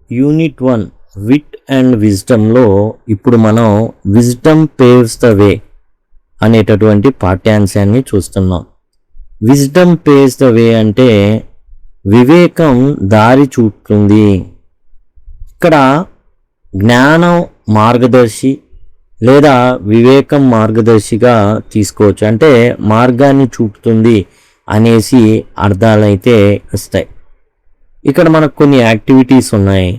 Unit 1 VIT and విజ్డమ్లో ఇప్పుడు మనం wisdom paves the వే అనేటటువంటి పాఠ్యాంశాన్ని చూస్తున్నాం. విజ్డమ్ పేవ్స్ ద వే అంటే వివేకం దారి చూపుతుంది. ఇక్కడ జ్ఞానం మార్గదర్శి లేదా వివేకం మార్గదర్శిగా తీసుకోవచ్చు. అంటే మార్గాన్ని చూపుతుంది అనేసి అర్థాలైతే వస్తాయి. ఇక్కడ మనకు కొన్ని యాక్టివిటీస్ ఉన్నాయి.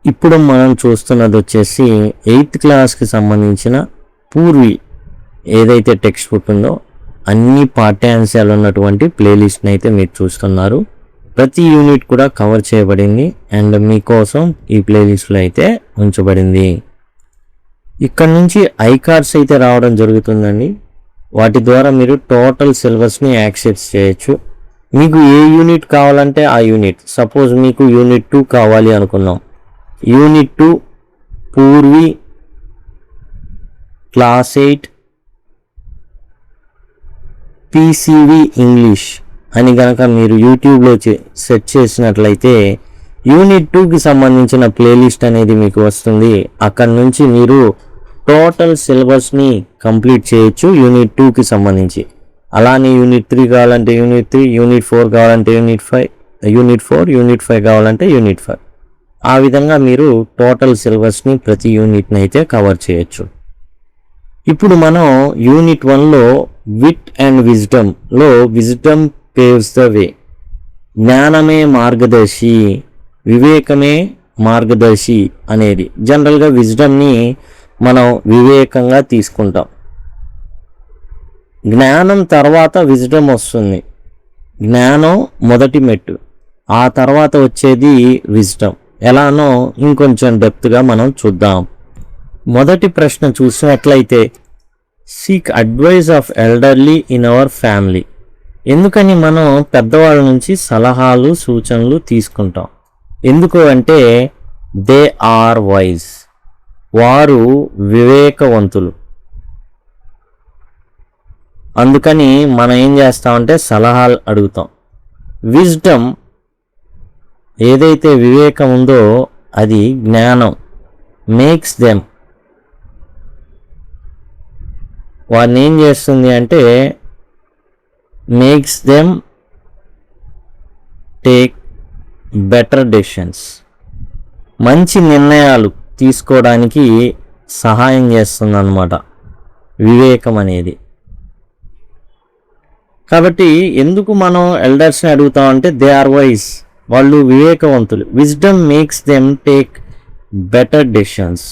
ఇప్పుడు మనం చూస్తున్నది వచ్చేసి 8th క్లాస్కి సంబంధించిన పూర్వి ఏదైతే టెక్స్ట్ బుక్ ఉందో అన్ని పాఠ్యాంశాలు ఉన్నటువంటి ప్లేలిస్ట్ని అయితే మీరు చూస్తున్నారు. ప్రతి యూనిట్ కూడా కవర్ చేయబడింది అండ్ మీకోసం ఈ ప్లేలిస్ట్లో అయితే ఉంచబడింది. ఇక్కడ నుంచి ఐకార్డ్స్ అయితే రావడం జరుగుతుందండి. వాటి ద్వారా మీరు టోటల్ సిలబస్ని యాక్సెస్ చేయొచ్చు. మీకు ఏ యూనిట్ కావాలంటే ఆ యూనిట్, సపోజ్ మీకు యూనిట్ 2 కావాలి అనుకున్నాం, యూనిట్ 2 పూర్వి క్లాస్ 8 పీసీవి ఇంగ్లీష్ అని కనుక మీరు యూట్యూబ్లో సెర్చ్ చేసినట్లయితే యూనిట్ 2కి సంబంధించిన ప్లేలిస్ట్ అనేది మీకు వస్తుంది. అక్కడ నుంచి మీరు టోటల్ సిలబస్ని కంప్లీట్ చేయొచ్చు యూనిట్ 2కి సంబంధించి. అలానే యూనిట్ 3 కావాలంటే యూనిట్ 3, యూనిట్ 4 కావాలంటే యూనిట్ 5, యూనిట్ 4, యూనిట్ 5 కావాలంటే యూనిట్ 5. ఆ విధంగా మీరు టోటల్ సిలబస్ని ప్రతి యూనిట్ని అయితే కవర్ చేయొచ్చు. ఇప్పుడు మనం యూనిట్ 1లో విట్ అండ్ విజ్డమ్లో విజ్డమ్ పేవ్స్ ద వే, జ్ఞానమే మార్గదర్శి, వివేకమే మార్గదర్శి అనేది. జనరల్గా విజ్డమ్ని మనం వివేకంగా తీసుకుంటాం. జ్ఞానం తర్వాత విజ్డమ్ వస్తుంది. జ్ఞానం మొదటి మెట్టు, ఆ తర్వాత వచ్చేది విజ్డమ్. ఎలానో ఇంకొంచెం డెప్త్గా మనం చూద్దాం. మొదటి ప్రశ్న చూసినట్లయితే seek advice of elderly in our family. ఎందుకని మనం పెద్దవాళ్ళ నుంచి సలహాలు సూచనలు తీసుకుంటాం? ఎందుకు అంటే దే ఆర్ వైజ్, వారు వివేకవంతులు. అందుకని మనం ఏం చేస్తామంటే సలహాలు అడుగుతాం. విజ్డమ్ ఏదైతే వివేకం ఉందో అది జ్ఞానం, మేక్స్ దెమ్, వారిని ఏం చేస్తుంది అంటే makes them take better decisions, మంచి నిర్ణయాలు తీసుకోవడానికి సహాయం చేస్తుంది అన్నమాట వివేకం అనేది. కాబట్టి ఎందుకు మనం ఎల్డర్స్ని అడుగుతామంటే దే ఆర్ వైజ్, వాళ్ళు వివేకవంతులు. Wisdom makes them take better decisions.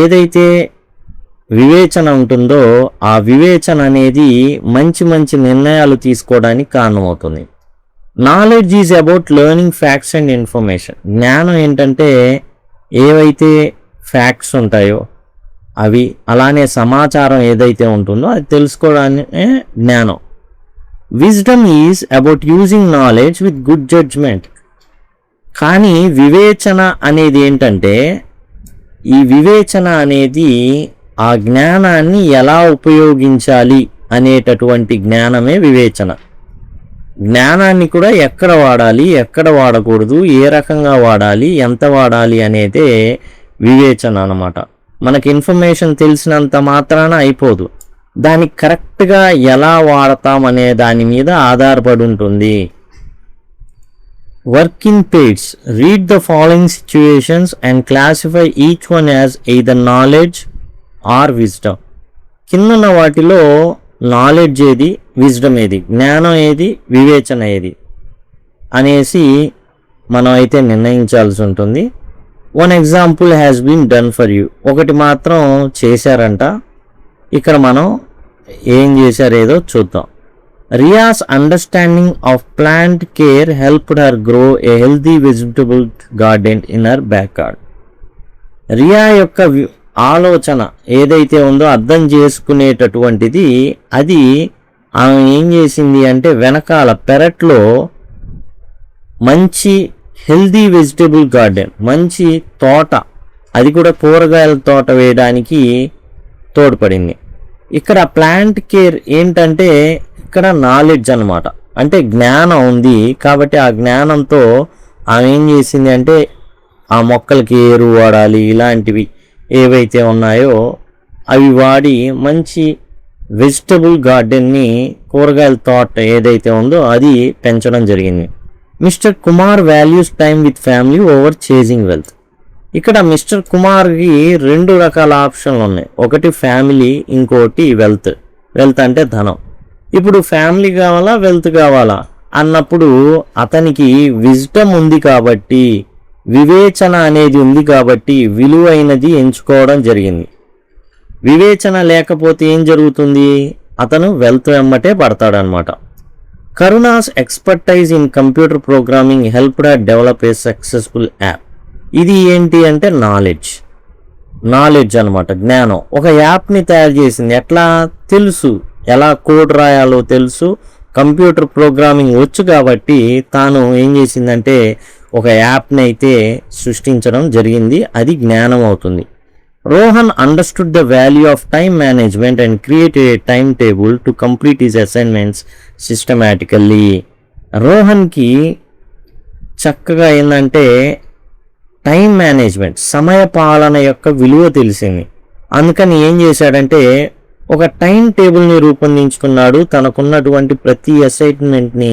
ఏదైతే వివేచన ఉంటుందో ఆ వివేచన అనేది మంచి మంచి నిర్ణయాలు తీసుకోవడానికి కారణమవుతుంది. Knowledge is about learning facts and information. జ్ఞానం ఏంటంటే ఏవైతే ఫ్యాక్ట్స్ ఉంటాయో అవి, అలానే సమాచారం ఏదైతే ఉంటుందో అది తెలుసుకోవడానికే జ్ఞానం. Wisdom is about using knowledge with good judgement. కానీ వివేచన అనేది ఏంటంటే ఈ వివేచన అనేది ఆ జ్ఞానాన్ని ఎలా ఉపయోగించాలి అనేటటువంటి జ్ఞానమే వివేచన. జ్ఞానాన్ని కూడా ఎక్కడ వాడాలి, ఎక్కడ వాడకూడదు, ఏ రకంగా వాడాలి, ఎంత వాడాలి అనేదే వివేచన అన్నమాట. మనకి ఇన్ఫర్మేషన్ తెలిసినంత మాత్రాన అయిపోదు, దాన్ని కరెక్ట్గా ఎలా వాడతామనే దాని మీద ఆధారపడి ఉంటుంది. Work in pairs. Read the following situations and classify each one as either knowledge or wisdom. కిందన్న వాటిలో నాలెడ్జ్ ఏది, విజ్డమ్ ఏది, జ్ఞానం ఏది, వివేచన ఏది అనేసి మనం అయితే నిర్ణయించాల్సి ఉంటుంది. One example has been done for you. ఒకటి మాత్రం చేశారంట. ఇక్కడ మనం ఏం చేశారేదో చూద్దాం. Riya's understanding of plant care helped her grow a healthy vegetable garden in her backyard. Riya యొక్క ఆలోచన ఏదైతే ఉందో అర్థం చేసుకునేటటువంటిది, అది ఆమె ఏం చేసింది అంటే వెనకాల పెరట్లో మంచి హెల్దీ వెజిటబుల్ గార్డెన్, మంచి తోట, అది కూడా కూరగాయల తోట వేయడానికి తోడ్పడింది. ఇక్కడ ప్లాంట్ కేర్ ఏంటంటే ఇక్కడ నాలెడ్జ్ అన్నమాట. అంటే జ్ఞానం ఉంది కాబట్టి ఆ జ్ఞానంతో ఆమె ఏం చేసింది అంటే ఆ మొక్కలకి ఎరువు వాడాలి, ఇలాంటివి ఏవైతే ఉన్నాయో అవి వాడి మంచి వెజిటబుల్ గార్డెన్ని, కూరగాయల తోట ఏదైతే ఉందో అది పెంచడం జరిగింది. Mister Kumar values time with family over chasing wealth. ఇక్కడ మిస్టర్ కుమార్కి 2 రకాల ఆప్షన్లు ఉన్నాయి. ఒకటి ఫ్యామిలీ, ఇంకోటి వెల్త్. వెల్త్ అంటే ధనం. ఇప్పుడు ఫ్యామిలీ కావాలా, వెల్త్ కావాలా అన్నప్పుడు అతనికి విజ్డమ్ ఉంది కాబట్టి, వివేచన అనేది ఉంది కాబట్టి విలువైనది ఎంచుకోవడం జరిగింది. వివేచన లేకపోతే ఏం జరుగుతుంది, అతను వెల్త్ వెమ్మటే పడతాడనమాట. Karuna's expertise in computer programming helped her develop a successful app. ఇది ఏంటి అంటే నాలెడ్జ్ అనమాట, జ్ఞానం. ఒక యాప్ని తయారు చేసింది. ఎట్లా తెలుసు, ఎలా కోడ్ రాయాలో తెలుసు, కంప్యూటర్ ప్రోగ్రామింగ్ వచ్చు కాబట్టి తాను ఏం చేసిందంటే ఒక యాప్ని అయితే సృష్టించడం జరిగింది. అది జ్ఞానం అవుతుంది. Rohan understood the value of time management and created a time table to complete his assignments systematically. రోహన్కి చక్కగా ఏంటంటే టైం మేనేజ్మెంట్, సమయ పాలన యొక్క విలువ తెలిసింది. అందుకని ఏం చేశాడంటే ఒక టైం టేబుల్ని రూపొందించుకున్నాడు తనకున్నటువంటి ప్రతి అసైన్మెంట్ని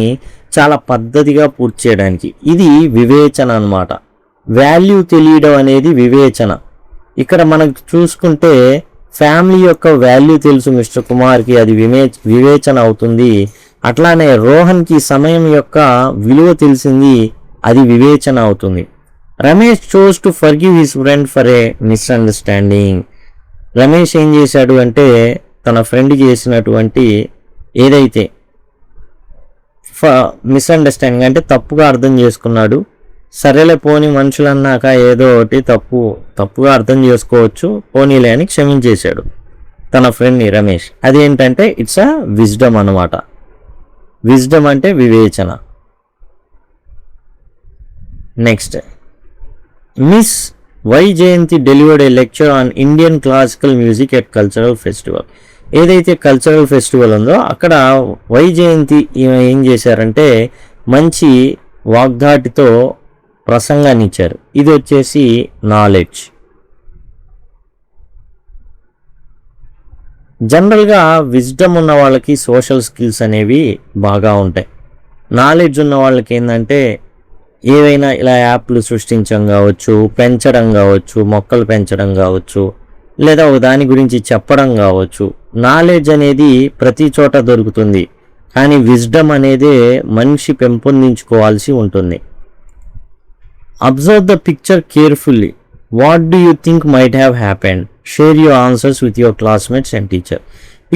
చాలా పద్ధతిగా పూర్తి చేయడానికి. ఇది వివేచన అన్నమాట. వాల్యూ తెలియడం అనేది వివేచన. ఇక్కడ మనకు చూసుకుంటే ఫ్యామిలీ యొక్క వాల్యూ తెలుసు మిస్టర్ కుమార్కి, అది వివేచన అవుతుంది. అట్లానే రోహన్కి సమయం యొక్క విలువ తెలిసింది, అది వివేచన అవుతుంది. Ramesh chose to forgive his friend for a misunderstanding. Ramesh ఏం చేశాడు అంటే తన ఫ్రెండ్ చేసినటువంటి ఏదైతే మిస్అండర్స్టాండింగ్ అంటే తప్పుగా అర్థం చేసుకున్నాడు. సరేలే పోనీ, మనుషులన్నాక ఏదో ఒకటి తప్పుగా అర్థం చేసుకోవచ్చు, పోనీలే అని క్షమించేశాడు తన ఫ్రెండ్ని రమేష్. అదేంటంటే ఇట్స్ అ విజ్డమ్ అనమాట. విజ్డమ్ అంటే వివేచన. Next, miss Vyjayanthi delivered A lecture on Indian classical music at cultural festival. ఏదైతే కల్చరల్ ఫెస్టివల్ ఉందో అక్కడ వైజయంతి ఏం చేశారంటే మంచి వాగ్దాటితో ప్రసంగాన్ని ఇచ్చారు. ఇది వచ్చేసి నాలెడ్జ్. జనరల్గా విజ్డమ్ ఉన్న వాళ్ళకి సోషల్ స్కిల్స్ అనేవి బాగా ఉంటాయి. నాలెడ్జ్ ఉన్న వాళ్ళకి ఏంటంటే ఏవైనా ఇలా యాప్లు సృష్టించడం కావచ్చు, పెంచడం కావచ్చు, మొక్కలు పెంచడం కావచ్చు, లేదా ఒక దాని గురించి చెప్పడం కావచ్చు. నాలెడ్జ్ అనేది ప్రతి చోట దొరుకుతుంది, కానీ విజ్డమ్ అనేది మనిషి పెంపొందించుకోవాల్సి ఉంటుంది. Observe the picture carefully. What do you think might have happened? Share your answers with your classmates and teacher.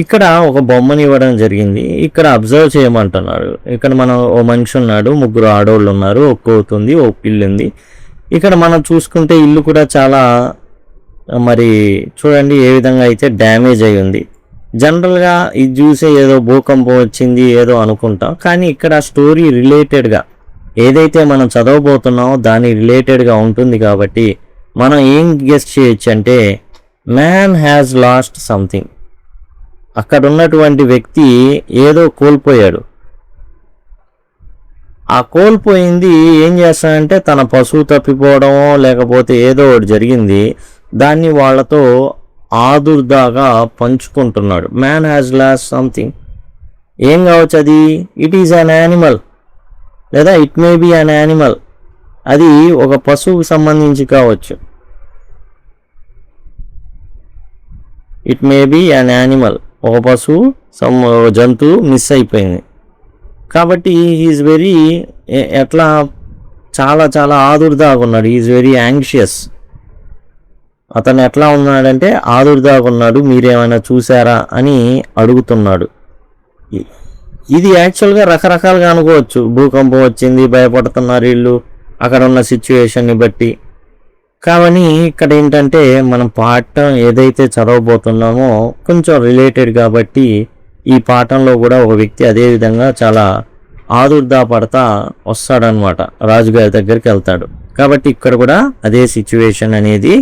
ఇక్కడ ఒక బొమ్మని ఇవ్వడం జరిగింది. ఇక్కడ అబ్జర్వ్ చేయమంటున్నారు. ఇక్కడ మనం ఓ మనిషి ఉన్నాడు, 3 ఆడోళ్ళు ఉన్నారు, ఒక కోతి ఉంది, ఒక పిల్లి ఉంది. ఇక్కడ మనం చూసుకుంటే ఇల్లు కూడా చాలా మరి చూడండి ఏ విధంగా అయితే డ్యామేజ్ అయి ఉంది. జనరల్గా ఇది చూసే ఏదో భూకంపం వచ్చింది ఏదో అనుకుంటాం, కానీ ఇక్కడ స్టోరీ రిలేటెడ్గా ఏదైతే మనం చదవబోతున్నామో దాని రిలేటెడ్గా ఉంటుంది కాబట్టి మనం ఏం గెస్ చేయొచ్చు అంటే మ్యాన్ హ్యాస్ లాస్ట్ సంథింగ్. అక్కడ ఉన్నటువంటి వ్యక్తి ఏదో కోల్పోయాడు. ఆ కోల్పోయింది ఏం చేస్తాడంటే తన పశువు తప్పిపోవడమో లేకపోతే ఏదో ఒకటి జరిగింది, దాన్ని వాళ్ళతో ఆదుర్దాగా పంచుకుంటున్నాడు. Man has lost something. ఏం కావచ్చు అది? ఇట్ ఈజ్ అన్ యానిమల్, లేదా it may be an animal. అది ఒక పశువుకు సంబంధించి కావచ్చు. It may be an animal. ఒక పశువు జంతువు మిస్ అయిపోయింది కాబట్టి ఈజ్ వెరీ ఎట్లా చాలా చాలా ఆదుర్దాగా ఉన్నాడు. Is very anxious. అతను ఎట్లా ఉన్నాడంటే ఆదుర్దాగా ఉన్నాడు, మీరేమైనా చూసారా అని అడుగుతున్నాడు. ఇది యాక్చువల్గా రకరకాలుగా అనుకోవచ్చు. భూకంపం వచ్చింది, భయపడుతున్నారు వీళ్ళు అక్కడ ఉన్న సిచ్యువేషన్ని బట్టి. కానీ ఇక్కడ ఏంటంటే మనం పాఠం ఏదైతే చదవబోతున్నామో కొంచెం రిలేటెడ్ కాబట్టి ఈ పాఠంలో కూడా ఒక వ్యక్తి అదే విధంగా చాలా ఆదుర్దా పడతా వస్తాడనమాట, రాజుగారి దగ్గరికి వెళ్తాడు. కాబట్టి ఇక్కడ కూడా అదే సిచ్యువేషన్ అనేది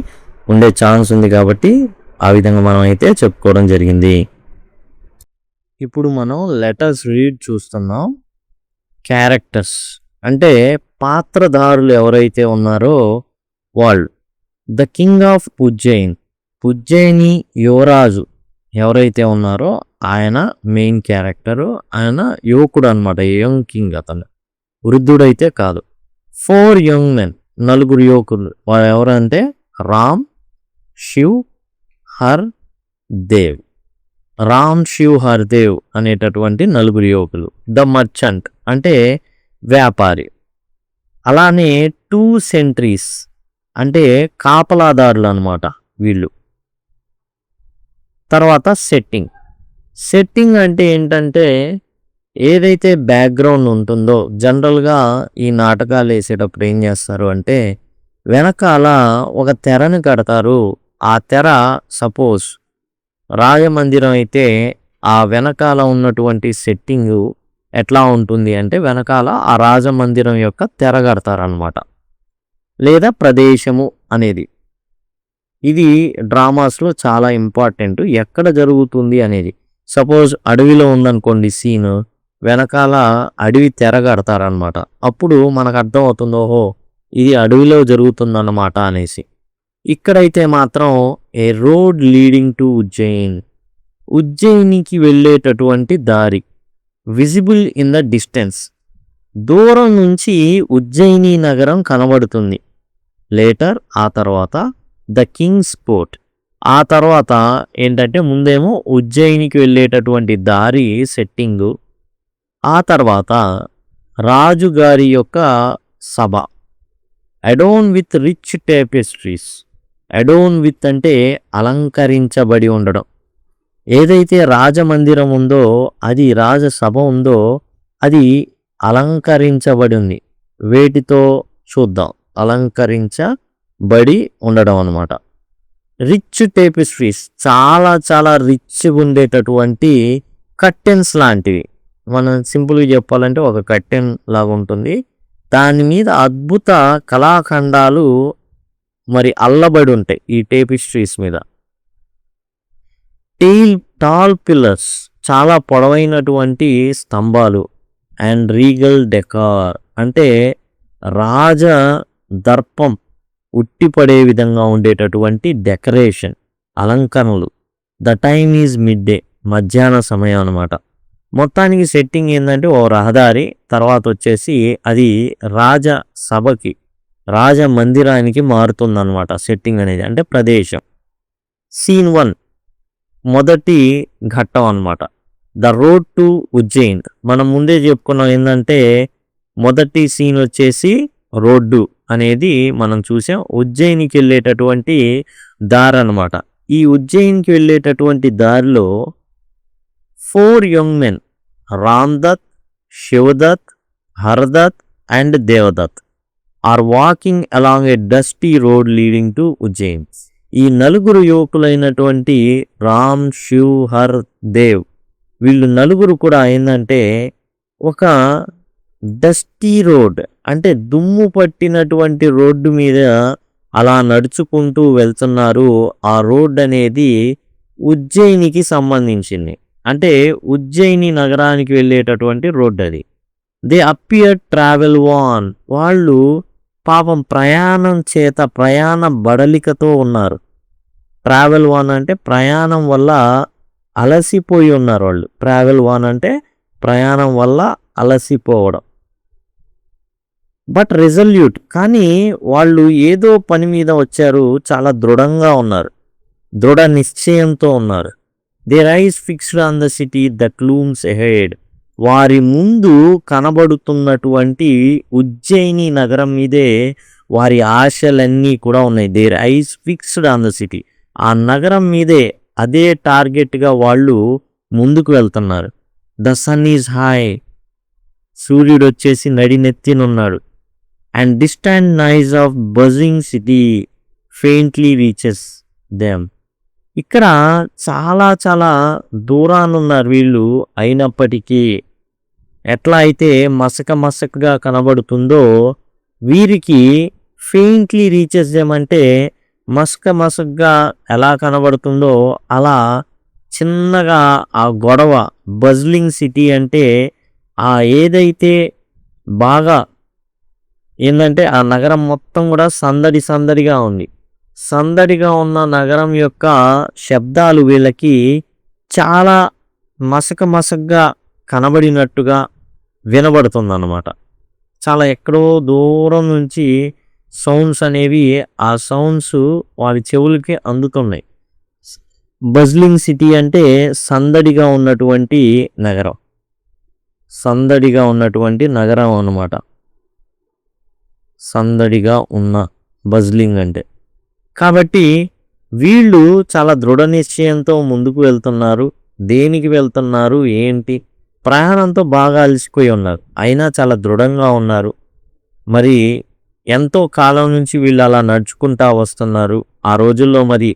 ఉండే ఛాన్స్ ఉంది కాబట్టి ఆ విధంగా మనం అయితే చెప్పుకోవడం జరిగింది. ఇప్పుడు మనం లెటర్స్ రీడ్ చూస్తున్నాం. క్యారెక్టర్స్ అంటే పాత్రధారులు ఎవరైతే ఉన్నారో వాళ్ళు. ద కింగ్ ఆఫ్ ఉజ్జయిని యువరాజు ఎవరైతే ఉన్నారో ఆయన మెయిన్ క్యారెక్టరు. ఆయన యువకుడు అనమాట, యంగ్ కింగ్ అతను, వృద్ధుడైతే కాదు. 4 యంగ్ మెన్, 4 యువకులు. వాళ్ళు ఎవరంటే రామ్, శివ్, హర్, దేవ్. రామ్, శివ్, హర్, దేవ్ అనేటటువంటి 4 యువకులు. ద మర్చెంట్ అంటే వ్యాపారి. అలానే 2 సెంట్రీస్ అంటే కాపలాదారులు అనమాట వీళ్ళు. తర్వాత సెట్టింగ్ అంటే ఏంటంటే ఏదైతే బ్యాక్గ్రౌండ్ ఉంటుందో, జనరల్గా ఈ నాటకాలు వేసేటప్పుడు ఏం చేస్తారు అంటే వెనకాల ఒక తెరని కడతారు. ఆ తెర సపోజ్ రాజమందిరం అయితే ఆ వెనకాల ఉన్నటువంటి సెట్టింగ్ ఎట్లా ఉంటుంది అంటే వెనకాల ఆ రాజమందిరం యొక్క తెర కడతారనమాట, లేదా ప్రదేశము అనేది. ఇది డ్రామాస్లో చాలా ఇంపార్టెంట్, ఎక్కడ జరుగుతుంది అనేది. సపోజ్ అడవిలో ఉందనుకోండి సీన్, వెనకాల అడవి తెర కడతారనమాట. అప్పుడు మనకు అర్థం అవుతుంది, ఓహో ఇది అడవిలో జరుగుతుందన్నమాట అనేసి. ఇక్కడైతే మాత్రం ఏ రోడ్ లీడింగ్ టు ఉజ్జయినికి వెళ్ళేటటువంటి దారి, విజిబుల్ ఇన్ ద డిస్టెన్స్, దూరం నుంచి ఉజ్జయిని నగరం కనబడుతుంది. లేటర్ ఆ తర్వాత ద కింగ్స్ పోర్ట్, ఆ తర్వాత ఏంటంటే ముందేమో ఉజ్జయినికి వెళ్ళేటటువంటి దారి సెట్టింగు, ఆ తర్వాత రాజుగారి యొక్క సభ. Adorned with rich tapestries, adorned with అంటే అలంకరించబడి ఉండడం. ఏదైతే రాజమందిరం ఉందో, అది రాజసభ ఉందో అది అలంకరించబడి ఉంది. వేటితో చూద్దాం, అలంకరించబడి ఉండడం అనమాట. రిచ్ టేపెస్ట్రీస్ చాలా చాలా రిచ్గా ఉండేటటువంటి కర్టెన్స్ లాంటివి. మనం సింపుల్గా చెప్పాలంటే ఒక కర్టెన్ లాగా ఉంటుంది, దాని మీద అద్భుత కళాఖండాలు మరి అల్లబడి ఉంటాయి ఈ టేపెస్ట్రీస్ మీద. టాల్ పిల్లర్స్, చాలా పొడవైనటువంటి స్తంభాలు. అండ్ రీగల్ డెకార్ అంటే రాజ దర్పం ఉట్టిపడే విధంగా ఉండేటటువంటి డెకరేషన్, అలంకరణలు. ద టైమ్ ఈజ్ మిడ్-డే, మధ్యాహ్న సమయం అనమాట. మొత్తానికి సెట్టింగ్ ఏంటంటే ఓ రహదారి, తర్వాత వచ్చేసి అది రాజ సభకి, రాజ మందిరానికి మారుతుందన్నమాట సెట్టింగ్ అనేది, అంటే ప్రదేశం. సీన్ 1 మొదటి ఘట్టం అనమాట, ద రోడ్ టు ఉజ్జయిన్. మనం ముందే చెప్పుకున్నాం ఏంటంటే మొదటి సీన్ వచ్చేసి రోడ్డు అనేది మనం చూసాం, ఉజ్జయినికి వెళ్ళేటటువంటి దారి అనమాట. ఈ ఉజ్జయినికి వెళ్ళేటటువంటి దారిలో 4 young men, Ramdutt, Shivdutt, Hardutt and Devdutt are walking along a dusty road leading to Ujjain. ఈ 4 యువకులైనటువంటి రామ్, శివ్, హర్, దేవ్, వీళ్ళు 4 కూడా ఏంటంటే ఒక డస్టీ రోడ్ అంటే దుమ్ము పట్టినటువంటి రోడ్డు మీద అలా నడుచుకుంటూ వెళ్తున్నారు. ఆ రోడ్ అనేది ఉజ్జయినికి సంబంధించింది, అంటే ఉజ్జయిని నగరానికి వెళ్ళేటటువంటి రోడ్ అది. దే అపియర్ ట్రావెల్ వాన్, వాళ్ళు పాపం ప్రయాణం చేత ప్రయాణ బడలికతో ఉన్నారు. ట్రావెల్ వాన్ అంటే ప్రయాణం వల్ల అలసిపోయి ఉన్నారు వాళ్ళు. ట్రావెల్ వాన్ అంటే ప్రయాణం వల్ల అలసిపోవడం. బట్ రెజల్యూట్, కానీ వాళ్ళు ఏదో పని మీద వచ్చారు, చాలా దృఢంగా ఉన్నారు, దృఢ నిశ్చయంతో ఉన్నారు. There ice fixed on the city that looms ahead, వారి ముందు కనబడుతున్నటువంటి ఉజ్జయిని నగరం మీదే వారి ఆశలన్నీ కూడా ఉన్నాయి. There ice fixed on the city, ఆ నగరం మీదే, అదే టార్గెట్గా వాళ్ళు ముందుకు వెళ్తున్నారు. ద సన్ ఈజ్ హై, సూర్యుడు వచ్చేసి నడినెత్తినున్నాడు. And distant noise of buzzing city faintly reaches them, ఇక్కడ చాలా చాలా దూరానున్నారు వీళ్ళు, అయినప్పటికీ ఎట్లా అయితే మసకగా కనబడుతుందో వీరికి ఫెయింట్లీ రీచెస్ దెమ్ అంటే మసకగా ఎలా కనబడుతుందో అలా చిన్నగా ఆ గొడవ. బజ్లింగ్ సిటీ అంటే ఆ ఏదైతే బాగా ఏంటంటే ఆ నగరం మొత్తం కూడా సందడి సందడిగా ఉంది. సందడిగా ఉన్న నగరం యొక్క శబ్దాలు వీళ్ళకి చాలా మసకగా కనబడినట్టుగా వినబడుతుందన్నమాట. చాలా ఎక్కడో దూరం నుంచి సౌండ్స్ అనేవి ఆ సౌండ్స్ వారి చెవులకి అందుతున్నాయి. బజ్లింగ్ సిటీ అంటే సందడిగా ఉన్నటువంటి నగరం. సందడిగా ఉన్నటువంటి నగరం అన్నమాట. సందడిగా ఉన్న బజ్లింగ్ అంటే. కాబట్టి వీళ్ళు చాలా దృఢ నిశ్చయంతో ముందుకు వెళ్తున్నారు. దేనికి వెళ్తున్నారు ఏంటి? ప్రయాణంతో బాగా అలసిపోయి ఉన్నారు. అయినా చాలా దృఢంగా ఉన్నారు. మరి ఎంతో కాలం నుంచి వీళ్ళు అలా నడుచుకుంటా వస్తున్నారు. ఆ రోజుల్లో మరి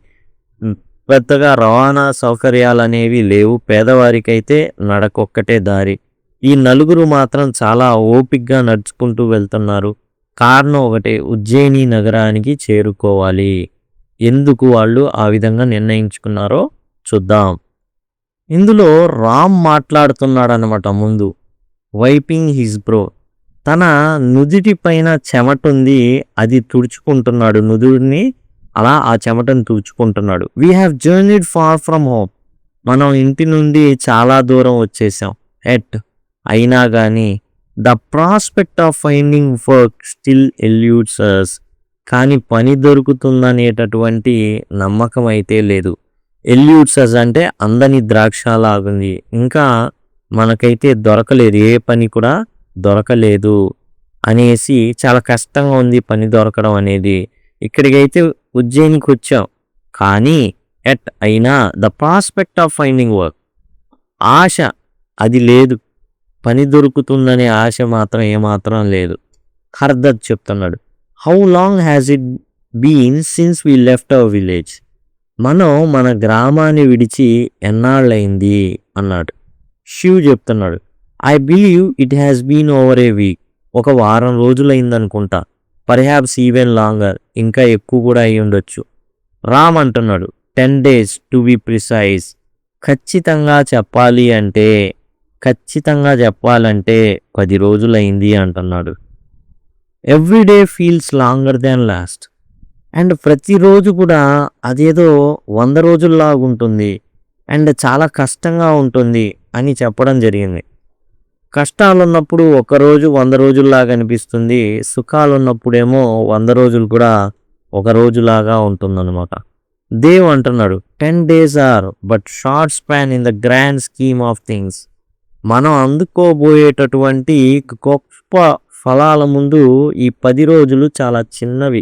పెద్దగా రవాణా సౌకర్యాలనేవి లేవు. పేదవారికైతే నడకొక్కటే దారి. ఈ నలుగురు మాత్రం చాలా ఓపిగ్గా నడుచుకుంటూ వెళ్తున్నారు. కారణం ఒకటే, ఉజ్జయిని నగరానికి చేరుకోవాలి. ఎందుకు వాళ్ళు ఆ విధంగా నిర్ణయించుకున్నారో చూద్దాం. ఇందులో రామ్ మాట్లాడుతున్నాడనమాట ముందు. Wiping his brow. తన నుదిటి పైన చెమటుంది, అది తుడుచుకుంటున్నాడు. నుదుడిని అలా ఆ చెమటను తుడుచుకుంటున్నాడు. We have journeyed far from home. మనం ఇంటి నుండి చాలా దూరం వచ్చేసాం. అయినా కానీ the prospect of finding work still eludes us. కానీ పని దొరుకుతుందనేటటువంటి నమ్మకం అయితే లేదు. ఎల్యూడ్స్ అస్ అంటే అందని ద్రాక్ష లాగుంది. ఇంకా మనకైతే దొరకలేదు, ఏ పని కూడా దొరకలేదు అనేసి చాలా కష్టంగా ఉంది పని దొరకడం అనేది. ఇక్కడికైతే ఉజ్జయినికి వచ్చాం, కానీ అయినా the prospect of finding work, ఆశ అది లేదు. పని దొరుకుతుందనే ఆశ మాత్రం ఏమాత్రం లేదు. హర్దత్ చెప్తున్నాడు. How long has it been since we left our village. మనం మన గ్రామాన్ని విడిచి ఎన్నాళ్ళైంది అన్నాడు. శివ్ చెప్తున్నాడు. I believe it has been over a week. ఒక వారం రోజులైందనుకుంటా. పర్హాప్స్ ఈవెన్ లాంగర్, ఇంకా ఎక్కువ కూడా అయి ఉండొచ్చు. రామ్ అంటున్నాడు. 10 days టు బి ప్రిసైజ్. ఖచ్చితంగా చెప్పాలంటే 10 రోజులైంది అంటున్నాడు. Every day feels longer than last. And ప్రతిరోజు కూడా అదేదో 100 రోజుల్లాగా ఉంటుంది అండ్ చాలా కష్టంగా ఉంటుంది అని చెప్పడం జరిగింది. కష్టాలు ఉన్నప్పుడు ఒకరోజు 100 రోజుల్లాగా అనిపిస్తుంది. సుఖాలు ఉన్నప్పుడేమో 100 రోజులు కూడా ఒక రోజులాగా ఉంటుందన్నమాట. దేవ్ అంటున్నాడు. 10 days are but short span in the grand scheme of things. మనం అందుకోబోయేటటువంటి గొప్ప ఫలాల ముందు ఈ 10 రోజులు చాలా చిన్నవి,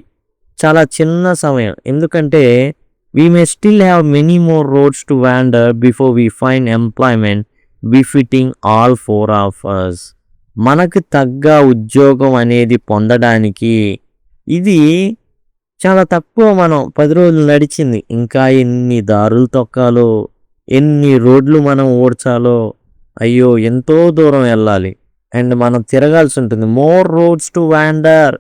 చాలా చిన్న సమయం. ఎందుకంటే we may still have many more roads to wander before we find employment befitting all 4 of us. మనకు తగ్గ ఉద్యోగం అనేది పొందడానికి ఇది చాలా తక్కువ. మనం 10 రోజులు నడిచింది, ఇంకా ఎన్ని దారులు తొక్కాలో, ఎన్ని రోడ్లు మనం ఓడ్చాలో. అయ్యో, ఎంతో దూరం వెళ్ళాలి అండ్ మనం తిరగాల్సి ఉంటుంది. మోర్ రోడ్స్ టు వాండర్,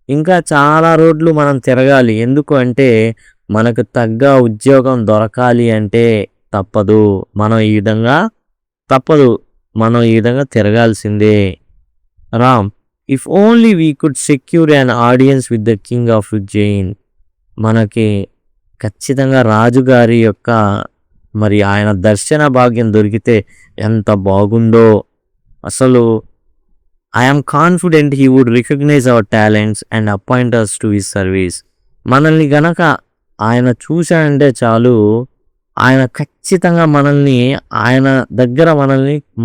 ఇంకా చాలా రోడ్లు మనం తిరగాలి. ఎందుకు అంటే మనకు తగ్గ ఉద్యోగం దొరకాలి అంటే తప్పదు, మనం ఈ విధంగా తిరగాల్సిందే. Ram, if only we could secure an audience with the king of Ujjain. మనకి ఖచ్చితంగా రాజుగారి యొక్క మరి ఆయన దర్శన భాగ్యం దొరికితే ఎంత బాగుందో అసలు. I'm confident he would recognise our talents and appoint us to his service. మనల్ని గనక ఆయన చూశాడంటే చాలు, ఆయన ఖచ్చితంగా ఆయన దగ్గర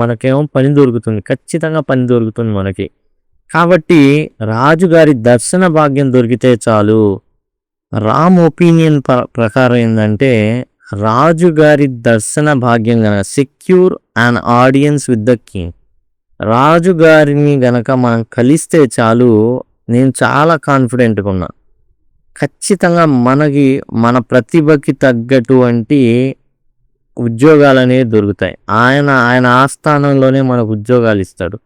మనకేమో పని దొరుకుతుంది, ఖచ్చితంగా పని దొరుకుతుంది మనకి. కాబట్టి రాజుగారి దర్శన భాగ్యం దొరికితే చాలు. రామ్ ఒపీనియన్ ప్రకారం ఏంటంటే, రాజుగారి దర్శన భాగ్యం గనక secure an audience with the king, రాజుగారిని గనక మనం కలిస్తే చాలు, నేను చాలా కాన్ఫిడెంట్గా ఉన్నా, ఖచ్చితంగా మన ప్రతిభకి తగ్గటువంటి ఉద్యోగాలు అనేవి దొరుకుతాయి. ఆయన ఆస్థానంలోనే మనకు ఉద్యోగాలు ఇస్తాడు.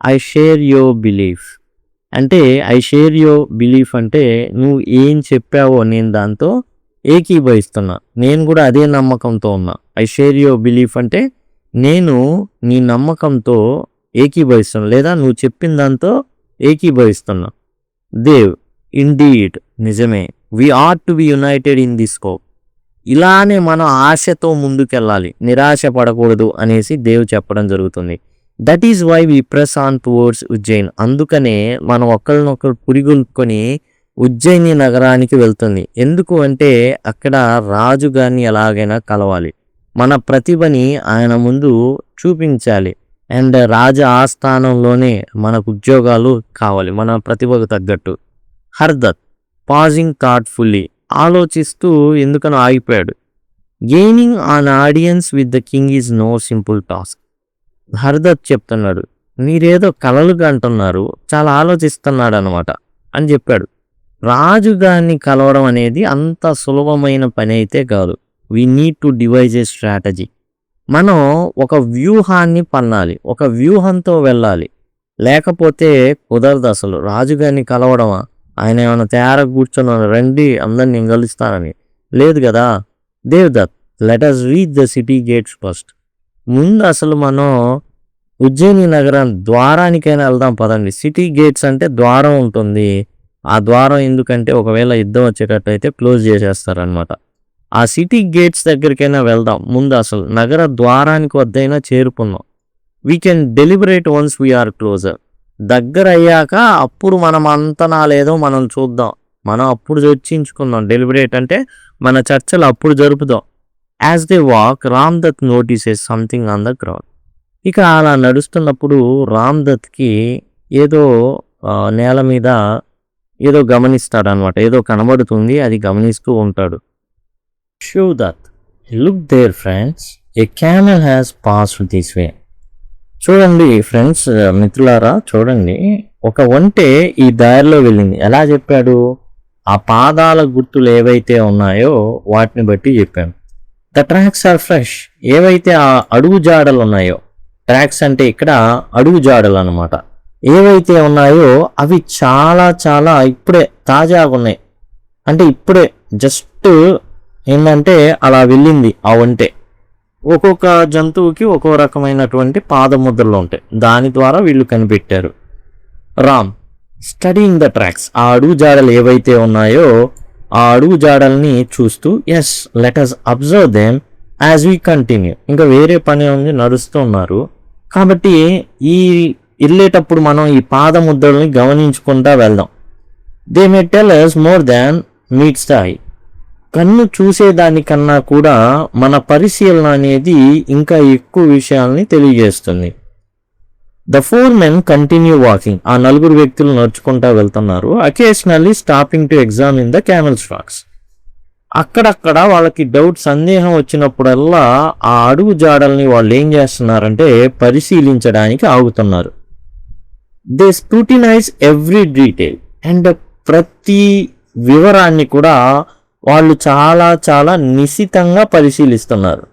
ఐ షేర్ యువర్ బిలీఫ్ అంటే, అంటే నువ్వు ఏం చెప్పావో నేను దాంతో ఏకీభవిస్తున్నా, నేను కూడా అదే నమ్మకంతో ఉన్నా. ఐ షేర్ యువర్ బిలీఫ్ అంటే నేను నీ నమ్మకంతో ఏకీభవిస్తున్నా, లేదా నువ్వు చెప్పిన దాంతో ఏకీభవిస్తున్నా. దేవ్, ఇండీడ్, నిజమే, we are to be united in this scope. ఇలానే మనం ఆశతో ముందుకెళ్ళాలి, నిరాశ పడకూడదు అనేసి దేవ్ చెప్పడం జరుగుతుంది. That is why we press on towards Ujjain. అందుకనే మనం ఒకరినొకరు పురిగొల్పుకొని ఉజ్జయిని నగరానికి వెళ్తుంది. ఎందుకు అంటే అక్కడ రాజుగారిని ఎలాగైనా కలవాలి, మన ప్రతిభని ఆయన ముందు చూపించాలి. అండ్ రాజ ఆస్థానంలోనే మనకు ఉద్యోగాలు కావాలి మన ప్రతిభకు తగ్గట్టు. హర్దత్ పాజింగ్ థాట్ఫుల్లీ, ఆలోచిస్తూ ఎందుకనో ఆగిపోయాడు. Gaining an audience with the king is no simple task. Hardutt చెప్తున్నాడు, మీరేదో కలలుగా అంటున్నారు, చాలా ఆలోచిస్తున్నాడు అనమాట అని చెప్పాడు. రాజుగారిని కలవడం అనేది అంత సులభమైన పని అయితే కాదు. We need to device A strategy. మనం ఒక వ్యూహాన్ని పన్నాలి, ఒక వ్యూహంతో వెళ్ళాలి, లేకపోతే కుదరదు. అసలు రాజుగారిని కలవడమా, ఆయన ఏమైనా తయారు కూర్చొని రండి అందరిని నేను కలుస్తానని లేదు కదా. Devdatt, let us reach the city gates first. ముందు అసలు మనం ఉజ్జయిని నగరం ద్వారానికైనా వెళ్దాం పదండి. సిటీ గేట్స్ అంటే ద్వారం ఉంటుంది, ఆ ద్వారం ఎందుకంటే ఒకవేళ యుద్ధం వచ్చేటట్టయితే క్లోజ్ చేసేస్తారనమాట. ఆ సిటీ గేట్స్ దగ్గరికైనా వెళ్దాం, ముందు అసలు నగర ద్వారానికి వద్దైనా చేరుకున్నాం. We can deliberate once we're closer. దగ్గర అయ్యాక అప్పుడు మనం అంతనాలేదో మనం చూద్దాం, మనం అప్పుడు చర్చించుకుందాం. డెలిబరేట్ అంటే మన చర్చలు అప్పుడు జరుపుదాం. As they walk Ramdutt notices something on the ground. ఇక అలా నడుస్తున్నప్పుడు రామ్దత్కి ఏదో నేల మీద ఏదో గమనిస్తాడు అనమాట, ఏదో కనబడుతుంది, అది గమనిస్తూ ఉంటాడు. షూదత్, look there friends, a camel has passed this way. చూడండి ఫ్రెండ్స్, మిత్రులారా చూడండి, ఒక ఒంటె ఈ దారిలో వెళ్ళింది. ఎలా చెప్పాడు? ఆ పాదాల గుర్తులు ఏవైతే ఉన్నాయో వాటిని బట్టి చెప్పాను. The tracks are fresh. ఏవైతే ఆ అడుగు జాడలు ఉన్నాయో, ట్రాక్స్ అంటే ఇక్కడ అడుగు జాడలు అనమాట, ఏవైతే ఉన్నాయో అవి చాలా చాలా ఇప్పుడే తాజాగా ఉన్నాయి. అంటే ఇప్పుడే జస్ట్ ఏంటంటే అలా వెళ్ళింది ఆ ఒంటె. ఒక్కొక్క జంతువుకి ఒక్కో రకమైనటువంటి పాదముద్రలు ఉంటాయి, దాని ద్వారా వీళ్ళు కనిపెట్టారు. Ram studying the tracks. ఆ అడుగు జాడలు ఏవైతే ఉన్నాయో ఆ అడుగు జాడల్ని చూస్తూ, yes let us observe them as we continue. ఇంకా వేరే పని ఉంది, నడుస్తూ ఉన్నారు కాబట్టి ఈ వెళ్ళేటప్పుడు మనం ఈ పాదముద్రల్ని గమనించుకుంటా వెళ్దాం. They may tell us more than meets the eye. కన్ను చూసేదానికన్నా కూడా మన పరిశీలన అనేది ఇంకా ఎక్కువ విషయాల్ని తెలియజేస్తుంది. The 4 men continue walking. ఆ 4 వ్యక్తులు నడుచుకుంటా వెళ్తున్నారు. Occasionally stopping to examine the camels tracks. అక్కడక్కడ వాళ్ళకి డౌట్, సందేహం వచ్చినప్పుడల్లా ఆ అడుగు జాడల్ని వాళ్ళు ఏం చేస్తున్నారంటే పరిశీలించడానికి ఆగుతున్నారు. They scrutinize every detail. And ప్రతి వివరాన్ని కూడా వాళ్ళు చాలా చాలా నిశితంగా పరిశీలిస్తున్నారు.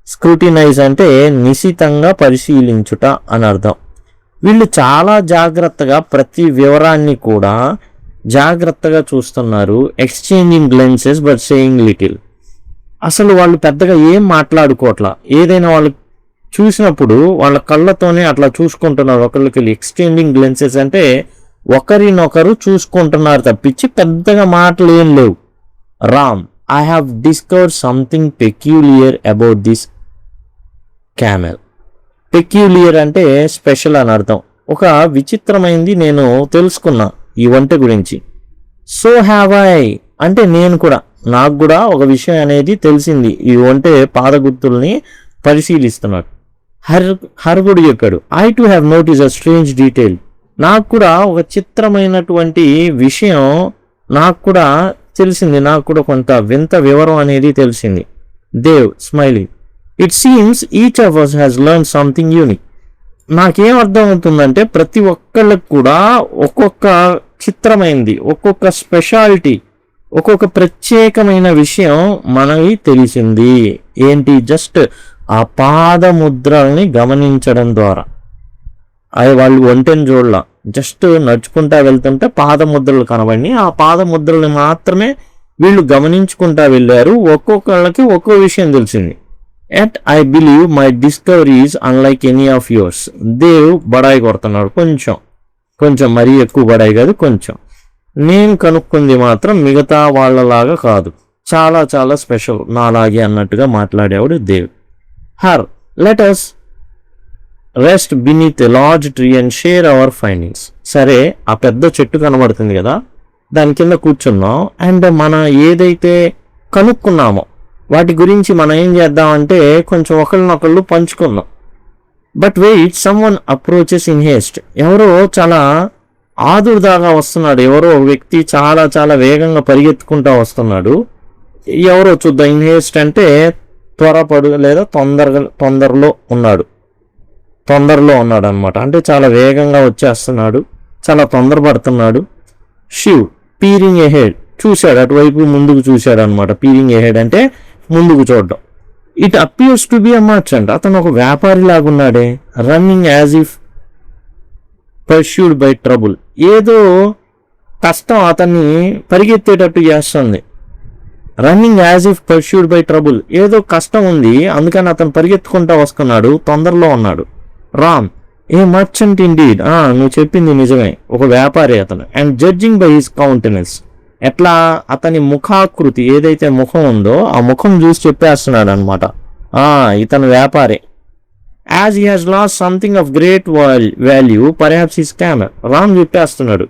స్క్రూటినైజ్ అంటే నిశితంగా పరిశీలించుట అని అర్థం. వీళ్ళు చాలా జాగ్రత్తగా ప్రతి వివరాన్ని కూడా జాగ్రత్తగా చూస్తున్నారు. Exchanging glances but saying little. అసలు వాళ్ళు పెద్దగా ఏం మాట్లాడుకోవట్లా, ఏదైనా వాళ్ళు చూసినప్పుడు వాళ్ళ కళ్ళతోనే అట్లా చూసుకుంటున్నారు ఒకరికి. ఎక్స్చేంజింగ్ గ్లెన్సెస్ అంటే ఒకరినొకరు చూసుకుంటున్నారు తప్పించి పెద్దగా మాటలు ఏం లేవు. Ram, I have discovered something peculiar about this camel. Peculiar అంటే స్పెషల్ అని అర్థం. ఒక విచిత్రమైంది నేను తెలుసుకున్నా ఈ ఒంటె గురించి. సో హ్యావ్ ఐ అంటే నేను కూడా, నాకు కూడా ఒక విషయం అనేది తెలిసింది. ఈ ఒంటె పాదగుర్తుల్ని పరిశీలిస్తున్నాడు. హర్గుడు చెప్పాడు, I to have notice a strange detail. నాకు కూడా ఒక చిత్రమైనటువంటి విషయం నాకు కూడా తెలిసింది, నాకు కూడా కొంత వింత వివరం అనేది తెలిసింది. Dev smiling, it seems each of us has learn something unique. నాకేం అర్థం అవుతుందంటే ప్రతి ఒక్కళ్ళకి కూడా ఒక్కొక్క చిత్రమైంది, ఒక్కొక్క స్పెషాలిటీ, ఒక్కొక్క ప్రత్యేకమైన విషయం మనకి తెలిసింది. ఏంటి? జస్ట్ ఆ పాదముద్రల్ని గమనించడం ద్వారా. అవి వాళ్ళు ఒంటెని చూడలా, జస్ట్ నడుచుకుంటా వెళ్తుంటే పాదముద్రలు కనబడి ఆ పాదముద్రల్ని మాత్రమే వీళ్ళు గమనించుకుంటా వెళ్ళారు. ఒక్కొక్కళ్ళకి ఒక్కో విషయం తెలిసింది. Yet I believe my discovery is unlike any of yours. Dev బడాయి కొడుతున్నాడు, కొంచెం కొంచెం మరీ ఎక్కువ బడాయి కాదు, కొంచెం. నేను కనుక్కుంది మాత్రం మిగతా వాళ్ళలాగా కాదు, చాలా చాలా స్పెషల్, నాలాగే అన్నట్టుగా మాట్లాడేవాడు Dev. Har let us rest beneath a large tree and share our findings. సరే, ఆ పెద్ద చెట్టు కనబడుతుంది కదా, దాని కింద కూర్చున్నాం అండ్ మన ఏదైతే కనుక్కున్నామో వాటి గురించి మనం ఏం చేద్దామంటే కొంచెం ఒకరినొకళ్ళు పంచుకుందాం. But wait, someone approaches in haste. ఎవరో చాలా ఆదుర్దాగా వస్తున్నాడు, ఎవరో వ్యక్తి చాలా చాలా వేగంగా పరిగెత్తుకుంటా వస్తున్నాడు. ఎవరో చూద్దాం. ఇన్ హేస్ట్ అంటే త్వరపడు లేదా తొందరలో ఉన్నాడు అనమాట. అంటే చాలా వేగంగా వచ్చేస్తున్నాడు, చాలా తొందరపడుతున్నాడు. షివ్ పీరింగ్ ఎహెడ్, చూశాడు అటువైపు, ముందుకు చూశాడు అనమాట. పీరింగ్ ఎహెడ్ అంటే ముందుకు చూడడం. It appears to be a merchant, అతను ఒక వ్యాపారి లాగున్నాడే. Running as if pursued by trouble, ఏదో కష్టం అతన్ని పరిగెత్తేటట్టు చేస్తుంది. Running as if pursued by trouble, ఏదో కష్టం ఉంది అందుకని అతను పరిగెత్తుకుంటా వస్తున్నాడు, తొందరలో ఉన్నాడు. రామ్ ఏ మర్చెంట్ ఇండీడ్, నువ్వు చెప్పింది నిజమే, ఒక వ్యాపారి అతను. And judging by his countenance, ఎట్లా అతని ముఖాకృతి, ఏదైతే ముఖం ఉందో ఆ ముఖం చూసి చెప్పేస్తున్నాడు అనమాట, ఇతను వ్యాపారి. As he has lost something of great value perhaps he scammer. Ram చెప్పేస్తున్నాడు,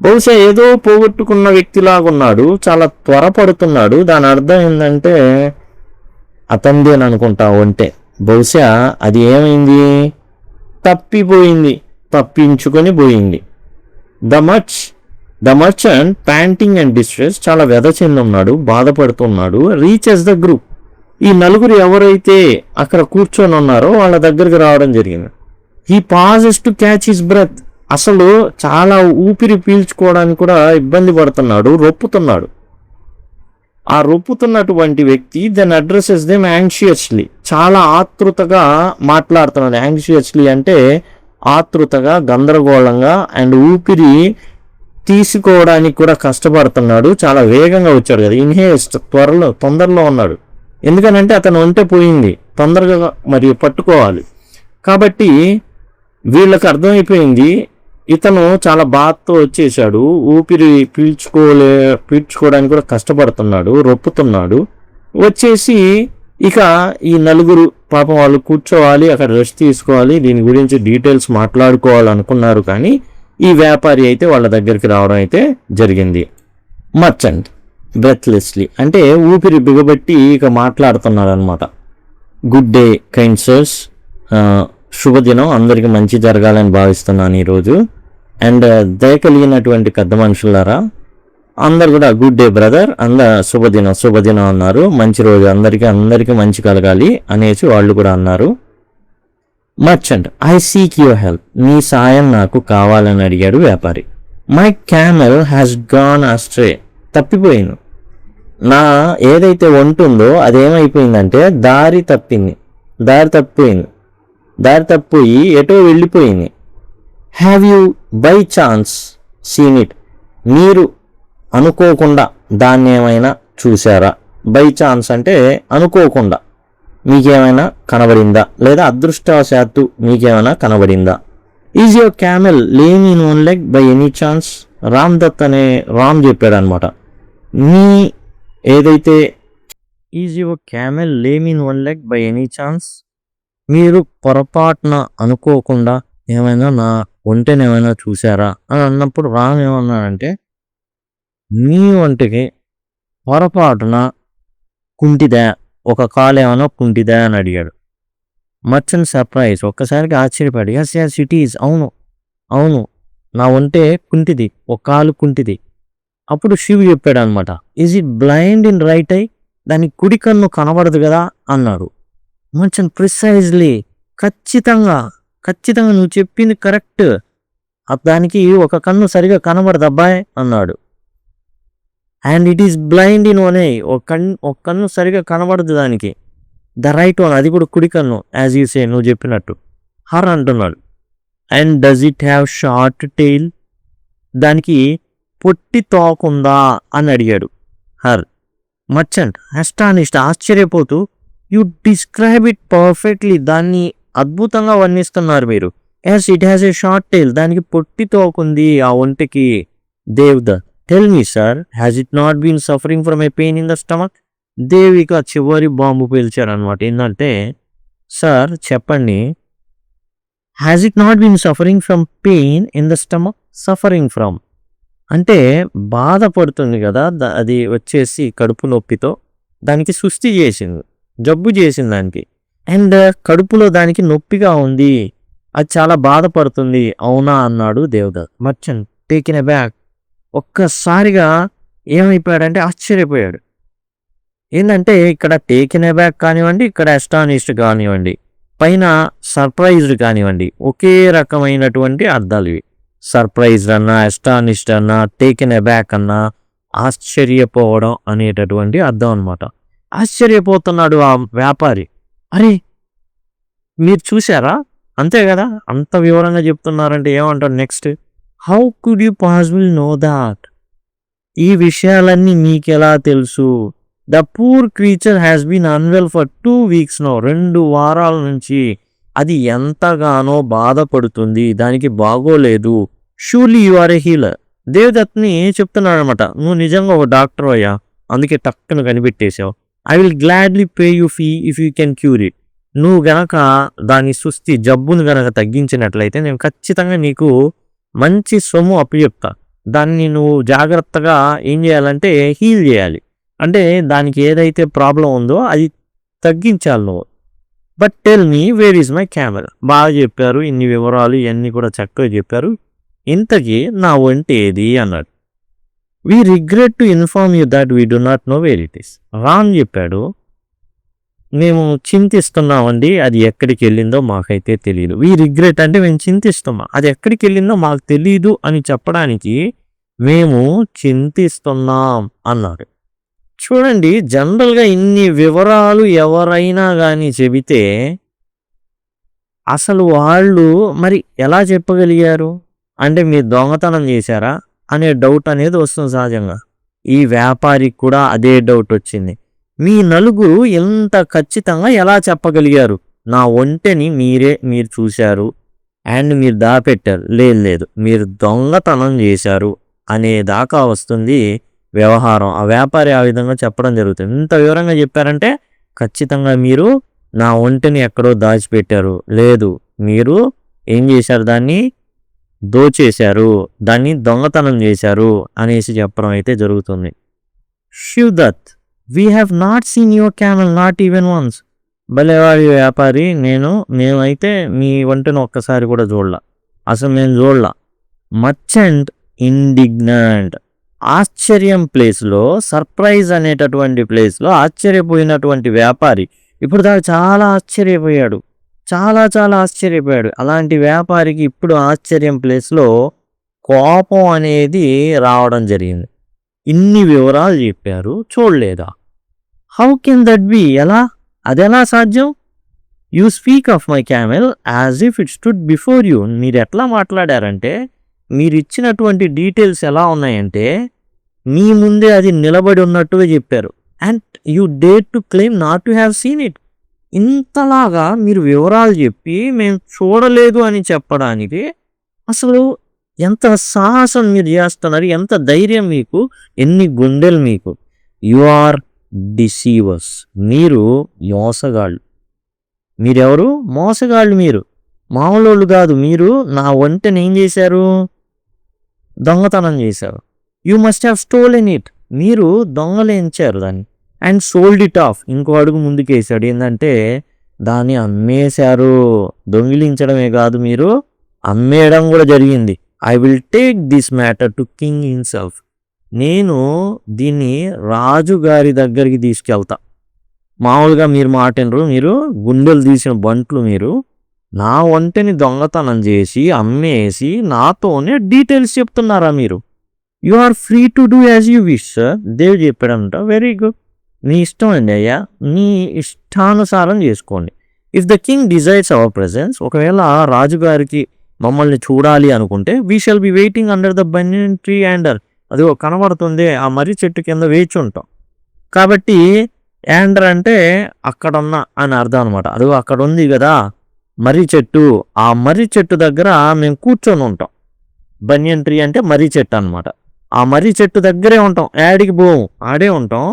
బహుశా ఏదో పోగొట్టుకున్న వ్యక్తిలాగున్నాడు, చాలా త్వరపడుతున్నాడు. దాని అర్థం ఏంటంటే అతనిదేననుకుంటా ఉంటే. బహుశా అది ఏమైంది, తప్పించుకొని పోయింది. The merchant panting and distress, చాలా వ్యధ చెందున్నాడు, బాధపడుతున్నాడు. రీచెస్ ద గ్రూప్, ఈ నలుగురు ఎవరైతే అక్కడ కూర్చొని ఉన్నారో వాళ్ళ దగ్గరికి రావడం జరిగింది. He pauses to catch his breath, అసలు చాలా ఊపిరి పీల్చుకోవడానికి కూడా ఇబ్బంది పడుతున్నాడు, రొప్పుతున్నాడు. ఆ రొప్పుతున్నటువంటి వ్యక్తి దెన్ అడ్రసెస్ దెమ్ యాంగ్షియస్లీ, చాలా ఆతృతగా మాట్లాడుతున్నాడు. యాంగ్షియస్లీ అంటే ఆతృతగా, గందరగోళంగా, అండ్ ఊపిరి తీసుకోవడానికి కూడా కష్టపడుతున్నాడు. చాలా వేగంగా వచ్చాడు కదా, ఇన్హేస్ట్, తొందరలో ఉన్నాడు. ఎందుకనంటే అతను ఉంటే పోయింది, తొందరగా మరి పట్టుకోవాలి. కాబట్టి వీళ్ళకి అర్థమైపోయింది ఇతను చాలా బాధతో వచ్చేసాడు, ఊపిరి పీల్చుకోవడానికి కూడా కష్టపడుతున్నాడు, రొప్పుతున్నాడు. వచ్చేసి ఇక ఈ నలుగురు పాపం వాళ్ళు కూర్చోవాలి, అక్కడ రెస్ట్ తీసుకోవాలి, దీని గురించి డీటెయిల్స్ మాట్లాడుకోవాలనుకున్నారు. కానీ ఈ వ్యాపారి అయితే వాళ్ళ దగ్గరికి రావడం అయితే జరిగింది. మర్చెంట్ బ్రెత్లెస్లీ అంటే ఊపిరి బిగబెట్టి ఇక మాట్లాడుతున్నాడు అనమాట. గుడ్ డే కైండ్ సర్స్, శుభదినం, అందరికి మంచి జరగాలని భావిస్తున్నాను ఈరోజు. అండ్ దయ కలిగినటువంటి పెద్ద మనుషులారా, అందరు కూడా గుడ్ డే బ్రదర్, శుభదినం అన్నారు. మంచి రోజు, అందరికీ మంచి కలగాలి అనేసి వాళ్ళు కూడా అన్నారు. Merchant I seek your help, నీ సాయం నాకు కావాలని అడిగాడు వ్యాపారి. My camel has gone astray, తప్పిపోయింది. నా ఏదైతే ఉంటుందో అదేమైపోయిందంటే దారి తప్పిపోయి ఎటో వెళ్ళిపోయింది. Have you by chance scene it, మీరు అనుకోకుండా దాన్ని ఏమైనా చూసారా? బై ఛాన్స్ అంటే అనుకోకుండా మీకేమైనా కనబడిందా, లేదా అదృష్టవశాత్తు మీకేమైనా కనబడిందా? Is your camel lame in one leg by any chance? Ramdutt అనే రామ్ చెప్పాడు అనమాట. మీ ఏదైతే is your camel lame in one leg by any chance, మీరు పొరపాటున అనుకోకుండా ఏమైనా నా ఒంటెనేమైనా చూసారా అని అన్నప్పుడు రామ్ ఏమన్నాడంటే, మీ ఒంటికి పొరపాటున కుంటిదా, ఒక కాలు ఏమైనా కుంటిదా అని అడిగాడు. మర్చెంట్ సర్ప్రైజ్, ఒక్కసారికి ఆశ్చర్యపడి ఎస్ ఇట్ ఈజ్, అవును నా ఒంటే కుంటిది, ఒక కాలు కుంటిది. అప్పుడు శివ్ చెప్పాడు అనమాట, is it blind in right I, దాని కుడి కన్ను కనబడదు కదా అన్నాడు. మర్చెంట్ ప్రిసైజ్లీ, ఖచ్చితంగా నువ్వు చెప్పింది కరెక్ట్, దానికి ఒక కన్ను సరిగా కనబడదు అబ్బాయి అన్నాడు. And it is blind in one I, ఒక కన్ను సరిగా కనబడదు దానికి, ద రైట్ వన్, అది కూడా కుడి కన్ను, యాజ్ యూ సే, నువ్వు చెప్పినట్టు. హర్ అంటున్నాడు. And does it have short tail, దానికి పొట్టి తోకుందా అని అడిగాడు హర్. మర్చెంట్ అస్టానిష్డ్, ఆశ్చర్యపోతూ, యు డిస్క్రైబ్ ఇట్ పర్ఫెక్ట్లీ, దాన్ని అద్భుతంగా వర్ణిస్తున్నారు మీరు. Yes it has a short tail, దానికి పొట్టి తోకుంది ఆ ఒంటికి. Devdatt tell me sir, has it not been suffering from a pain in the stomach? Devika చివరి బాంబు పేల్చారనమాట. ఏంటంటే, సార్ చెప్పండి, has it not been suffering from pain in the stomach? Suffering from అంటే బాధపడుతుంది కదా, అది వచ్చేసి కడుపు నొప్పితో దానికి సుస్థి చేసింది, జబ్బు చేసింది దానికి. అండ్ కడుపులో దానికి నొప్పిగా ఉంది, అది చాలా బాధపడుతుంది. అవునా అన్నాడు Devdutt. Merchant taken a back. ఒక్కసారిగా ఏమైపోయాడంటే ఆశ్చర్యపోయాడు. ఏంటంటే ఇక్కడ టేకెన్ ఎ బ్యాక్ కానివ్వండి, ఇక్కడ అస్టానిష్డ్ కానివ్వండి, పైన సర్ప్రైజ్డ్ కానివ్వండి, ఒకే రకమైనటువంటి అర్థాలు ఇవి. సర్ప్రైజ్డ్ అన్నా, అస్టానిష్డ్ అన్నా, టేకెన్ ఎ బ్యాక్ అన్నా ఆశ్చర్యపోవడం అనేటటువంటి అర్థం అనమాట. ఆశ్చర్యపోతున్నాడు ఆ వ్యాపారి. అరే మీరు చూసారా? అంతే కదా, అంత వివరంగా చెప్తున్నారంటే ఏమంటారు next? How could you possible know that? ఈ విషయాలన్నీ మీకెలా తెలుసు? The poor creature has been unwell for 2 weeks now. 2 వారాల నుంచి అది ఎంతగానో బాధపడుతుంది, దానికి బాగోలేదు. Surely you are a healer. దేవదత్ని చెప్తున్నాడు అనమాట, నువ్వు నిజంగా ఒక డాక్టర్ అయ్యా, అందుకే టక్కును కనిపెట్టేశావు. I will gladly pay you fee if you can cure it. నువ్వు గనక దాని సుస్థి జబ్బును గనక తగ్గించినట్లయితే నేను ఖచ్చితంగా నీకు మంచి సొమ్ము అప్పచెప్తా. దాన్ని నువ్వు జాగ్రత్తగా ఏం చేయాలంటే హీల్ చేయాలి, అంటే దానికి ఏదైతే ప్రాబ్లం ఉందో అది తగ్గించాలి నువ్వు. But tell me where is my camera. బాగా చెప్పారు, ఇన్ని వివరాలు ఇవన్నీ కూడా చక్కగా చెప్పారు. ఇంతకీ నా ఒంటి ఏది అన్నాడు. We regret to inform you that we do not know where it is. Ram చెప్పాడు, మేము చింతిస్తున్నామండి, అది ఎక్కడికి వెళ్ళిందో మాకైతే తెలియదు. వీ రిగ్రెట్ అంటే మేము చింతిస్తున్నాం, అది ఎక్కడికి వెళ్ళిందో మాకు తెలియదు అని చెప్పడానికి మేము చింతిస్తున్నాం అన్నారు. చూడండి, జనరల్గా ఇన్ని వివరాలు ఎవరైనా కానీ చెబితే అసలు వాళ్ళు మరి ఎలా చెప్పగలిగారు? అంటే మీరు దొంగతనం చేశారా అనే డౌట్ అనేది వస్తుంది సహజంగా. ఈ వ్యాపారికి కూడా అదే డౌట్ వచ్చింది. మీ నలుగురు ఎంత ఖచ్చితంగా ఎలా చెప్పగలిగారు? నా ఒంటెని మీరు చూశారు అండ్ మీరు దాపెట్టారు. లేదు మీరు దొంగతనం చేశారు అనేదాకా వస్తుంది వ్యవహారం. ఆ వ్యాపారి ఆ విధంగా చెప్పడం జరుగుతుంది. ఇంత వివరంగా చెప్పారంటే ఖచ్చితంగా మీరు నా ఒంటెని ఎక్కడో దాచిపెట్టారు, లేదు మీరు ఏం చేశారు, దాన్ని దోచేశారు, దాన్ని దొంగతనం చేశారు అనేసి చెప్పడం అయితే జరుగుతుంది. Shivdutt, we have not seen your camel not even once. భలేవాడి వ్యాపారి, మేమైతే మీ ఒంటెను ఒక్కసారి కూడా చూడలా, అసలు నేను చూడలా. Merchant indignant. ఆశ్చర్యం ప్లేస్లో, సర్ప్రైజ్ అనేటటువంటి ప్లేస్లో ఆశ్చర్యపోయినటువంటి వ్యాపారి ఇప్పుడు దాకా చాలా ఆశ్చర్యపోయాడు, చాలా ఆశ్చర్యపోయాడు. అలాంటి వ్యాపారికి ఇప్పుడు ఆశ్చర్యం ప్లేస్లో కోపం అనేది రావడం జరిగింది. ఇన్ని వివరాలు చెప్పారు, చూడలేదా? How can that be? అదెలా సాధ్యం? You speak of my camel as if it stood before you. మీరు ఎట్లా మాట్లాడారంటే, మీరు ఇచ్చినటువంటి డీటెయిల్స్ ఎలా ఉన్నాయంటే మీ ముందే అది నిలబడి ఉన్నట్టుగా చెప్పారు. And you dare to claim not to have seen it. ఇంతలాగా మీరు వివరాలు చెప్పి మేము చూడలేదు అని చెప్పడానికి అసలు ఎంత సాహసం మీరు చేస్తున్నారు, ఎంత ధైర్యం మీకు, ఎన్ని గుండెలు మీకు. You are deceivers. మీరు మోసగాళ్ళు. మీరెవరు? మోసగాళ్ళు. మీరు మామూలు కాదు. మీరు నా ఒంటెని ఏం చేశారు? దొంగతనం చేశారు. You must have stolen it. మీరు దొంగలించారు దాన్ని. And sold it of. ఇంకో అడుగు ముందుకేసాడు, ఏంటంటే దాన్ని అమ్మేశారు. దొంగిలించడమే కాదు, మీరు అమ్మేయడం కూడా జరిగింది. I will take this matter to king himself. నేను దీన్ని రాజుగారి దగ్గరికి తీసుకెళ్తా. మామూలుగా మీరు మాటినరు, మీరు గుండెలు తీసిన బంట్లు. మీరు నా ఒంటెని దొంగతనం చేసి అమ్మేసి నాతోనే డీటెయిల్స్ చెప్తున్నారా మీరు? You are free to do as you wish sir. Dev చెప్పాడంట. వెరీ గుడ్, మీ ఇష్టం అండి అయ్యా, మీ ఇష్టానుసారం చేసుకోండి. If the king desires our presence, ఒకవేళ రాజుగారికి మమ్మల్ని చూడాలి అనుకుంటే, we shall be waiting under the banyan tree yonder. అది కనబడుతుంది, ఆ మర్రి చెట్టు కింద వేచి ఉంటాం. కాబట్టి యాండర్ అంటే అక్కడున్న అని అర్థం అనమాట. అది అక్కడ ఉంది కదా మర్రి చెట్టు, ఆ మర్రి చెట్టు దగ్గర మేము కూర్చొని ఉంటాం. బనియన్ ట్రీ అంటే మర్రి చెట్టు అనమాట. ఆ మర్రి చెట్టు దగ్గరే ఉంటాం, యాడికి పోం, ఆడే ఉంటాం.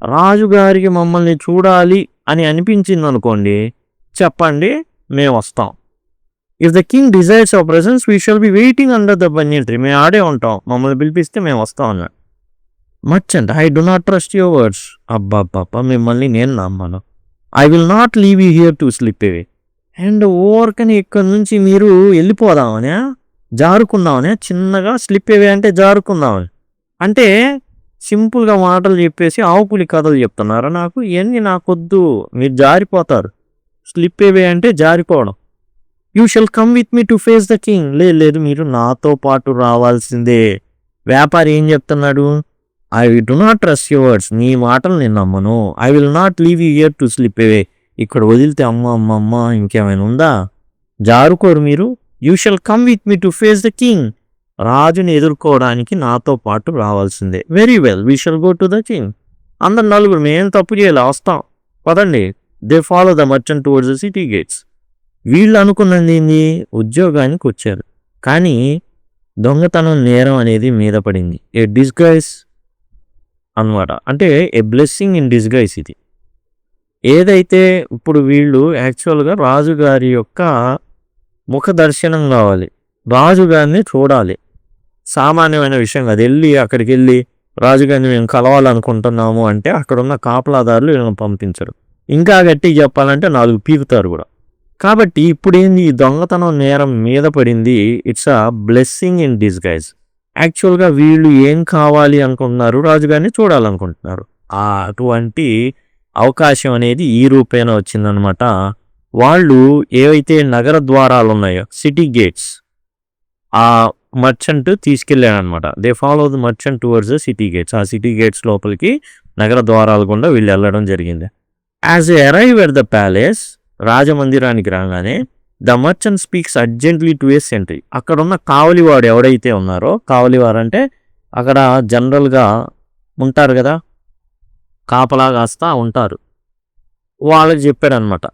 రాజుగారికి మమ్మల్ని చూడాలి అని అనిపించింది అనుకోండి, చెప్పండి, మేము వస్తాం. If the king desires our presence we shall be waiting under the banyan tree. మేము ఆడే ఉంటాం, మమ్మల్ని పిలిపిస్తే మేము వస్తాం అన్నాడు. Merchant, I do not trust your words. అబ్బాబ్బా, మిమ్మల్ని నేను నమ్మను. I will not leave you here to slip away. And ఓవర్కని ఇక్కడ నుంచి మీరు వెళ్ళిపోదామనే, జారుకుందామనే, చిన్నగా స్లిప్ అవే అంటే జారుకుందామని. అంటే సింపుల్గా మాటలు చెప్పేసి ఆవుపులి కథలు చెప్తున్నారా నాకు? ఇవన్నీ నాకొద్దు, మీరు జారిపోతారు. స్లిప్ అవే అంటే జారిపోవడం. You shall come with me to face the king. లేదు, మీరు నాతో పాటు రావాల్సిందే. వ్యాపారి ఏం చెప్తున్నాడు? I do not trust your words. నీ మాటలు నేను నమ్మను. I will not leave you here to slip away. ఇక్కడ వదిలితే అమ్మ ఇంకేమైనా ఉందా? జారుకోరు మీరు. You shall come with me to face the king. రాజుని ఎదుర్కోవడానికి నాతో పాటు రావాల్సిందే. Very well, we shall go to the king. అందరు నలుగురు, మేం తప్పు చేయాలి, వస్తాం, పదండి. They follow the merchant towards the city gates. వీళ్ళు అనుకున్నది ఏంది? ఉద్యోగానికి వచ్చారు, కానీ దొంగతనం నేరం అనేది మీద పడింది. ఏ డిస్గైజ్ అనమాట. అంటే ఏ బ్లెస్సింగ్ ఇన్ డిస్గైజ్ ఇది. ఏదైతే ఇప్పుడు వీళ్ళు యాక్చువల్గా రాజుగారి యొక్క ముఖ దర్శనం కావాలి, రాజుగారిని చూడాలి. సామాన్యమైన విషయం కాదు. అక్కడికి వెళ్ళి రాజుగారిని మేము కలవాలనుకుంటున్నాము అంటే అక్కడున్న కాపలాదారులు వీళ్ళని పంపించరు. ఇంకా గట్టిగా చెప్పాలంటే 4 పీకుతారు కూడా. కాబట్టి ఇప్పుడు ఏంది? ఈ దొంగతనం నేరం మీద పడింది. It's a blessing in disguise. యాక్చువల్గా వీళ్ళు ఏం కావాలి అనుకుంటున్నారు? రాజుగారిని చూడాలనుకుంటున్నారు. అటువంటి అవకాశం అనేది ఈ రూపేణ వచ్చిందనమాట. వాళ్ళు ఏవైతే నగర ద్వారాలు ఉన్నాయో, సిటీ గేట్స్, ఆ మర్చెంట్ తీసుకెళ్ళాడనమాట. They follow the merchant towards the city gates. ఆ సిటీ గేట్స్ లోపలికి నగర ద్వారాలు గుండా వీళ్ళు వెళ్ళడం జరిగింది. As a arrive at the palace, రాజమందిరానికి రాగానే the merchant speaks urgently to a sentry. అక్కడ ఉన్న కావలివాడు ఎవడైతే ఉన్నారో, కావలివారు అంటే అక్కడ జనరల్గా ఉంటారు కదా, కాపలా కాస్తా ఉంటారు, వాళ్ళకి చెప్పాడు అనమాట.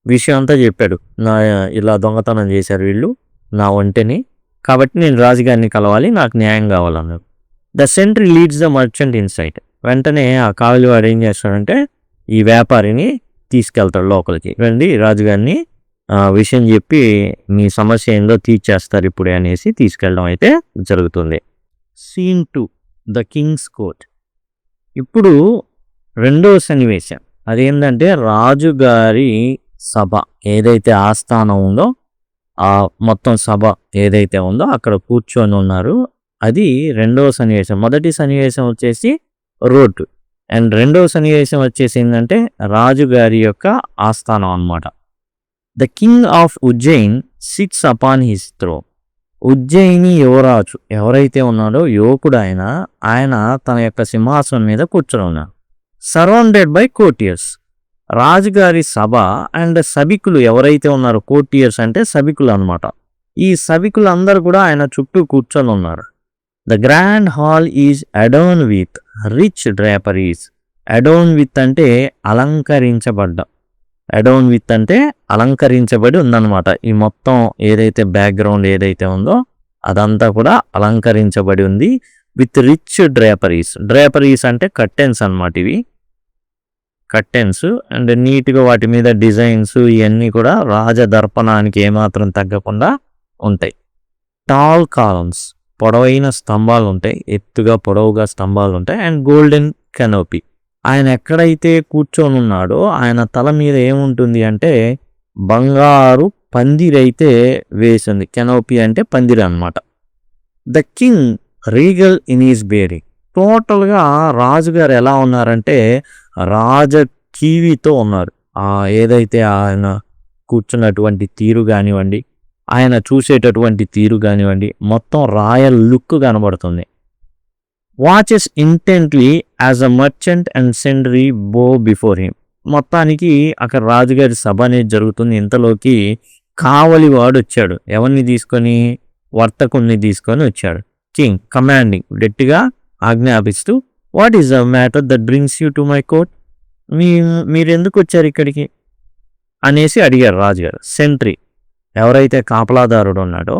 విషయం అంతా చెప్పాడు. ఇలా దొంగతనం చేశారు వీళ్ళు నా ఒంటెని, కాబట్టి నేను రాజుగారిని కలవాలి, నాకు న్యాయం కావాలన్నారు. The sentry leads the merchant inside. వెంటనే ఆ కావలివాడు ఏం చేస్తాడంటే ఈ వ్యాపారిని తీసుకెళ్తాడు లోపలికి. రండి, రాజుగారిని విషయం చెప్పి మీ సమస్య ఏందో తీర్చేస్తారు ఇప్పుడే అనేసి తీసుకెళ్ళడం అయితే జరుగుతుంది. Scene 2, the king's court. ఇప్పుడు రెండవ సన్నివేశం అదేంటంటే రాజుగారి సభ ఏదైతే ఆస్థానం ఉందో, ఆ మొత్తం సభ ఏదైతే ఉందో అక్కడ కూర్చొని ఉన్నారు. అది రెండవ సన్నివేశం. మొదటి సన్నివేశం వచ్చేసి రోడ్డు, అండ్ రెండవ సన్నివేశం వచ్చేసి ఏంటంటే రాజుగారి యొక్క ఆస్థానం అన్నమాట. The king of Ujjain sits upon his throne. ఉజ్జయిని యువరాజు ఎవరైతే ఉన్నాడో, యువకుడు ఆయన తన యొక్క సింహాసనం మీద కూర్చొని ఉన్నాడు. Surrounded by courtiers. రాజుగారి సభ అండ్ సభికులు ఎవరైతే ఉన్నారో, కోర్టియర్స్ అంటే సభికులు అనమాట. ఈ సభికులందరూ కూడా ఆయన చుట్టూ కూర్చొని ఉన్నారు. The grand hall is adorned with rich draperies. Adorned with అంటే అలంకరించబడ్డ, అడోన్ విత్ అంటే అలంకరించబడి ఉందన్నమాట. ఈ మొత్తం ఏదైతే బ్యాక్గ్రౌండ్ ఏదైతే ఉందో అదంతా కూడా అలంకరించబడి ఉంది. With rich డ్రాపరీస్. డ్రాపరీస్ అంటే కర్టెన్స్ అన్నమాట. ఇవి కర్టెన్స్ అండ్ నీట్గా వాటి మీద డిజైన్స్ ఇవన్నీ కూడా రాజదర్పణానికి ఏమాత్రం తగ్గకుండా ఉంటాయి. టాల్ కాలమ్స్, పొడవైన స్తంభాలు ఉంటాయి, ఎత్తుగా పొడవుగా స్తంభాలు ఉంటాయి. And golden canopy. ఆయన ఎక్కడైతే కూర్చొని ఉన్నాడో ఆయన తల మీద ఏముంటుంది అంటే బంగారు పందిరైతే వేసింది. కెనోపీ అంటే పందిరి అన్నమాట. The king Regal in is bearing. టోటల్గా రాజుగారు ఎలా ఉన్నారంటే రాజ కీవితో ఉన్నారు. ఏదైతే ఆయన కూర్చున్నటువంటి తీరు కానివ్వండి, ఆయన చూసేటటువంటి తీరు కానివ్వండి, మొత్తం రాయల్ లుక్ కనబడుతుంది. Watches intently as a merchant and sentry bow before him. మొత్తానికి అక్కడ రాజుగారి సభ అనేది జరుగుతుంది. ఇంతలోకి కావలివాడు వచ్చాడు. ఎవరిని తీసుకొని? వర్తకుణ్ణి తీసుకొని వచ్చాడు. కింగ్ కమాండింగ్, గట్టిగా ఆజ్ఞాపిస్తూ, what is the matter that brings you to my court? మీరెందుకు వచ్చారు ఇక్కడికి అనేసి అడిగారు రాజుగారు. సెంట్రీ ఎవరైతే కాపలాదారుడు ఉన్నాడో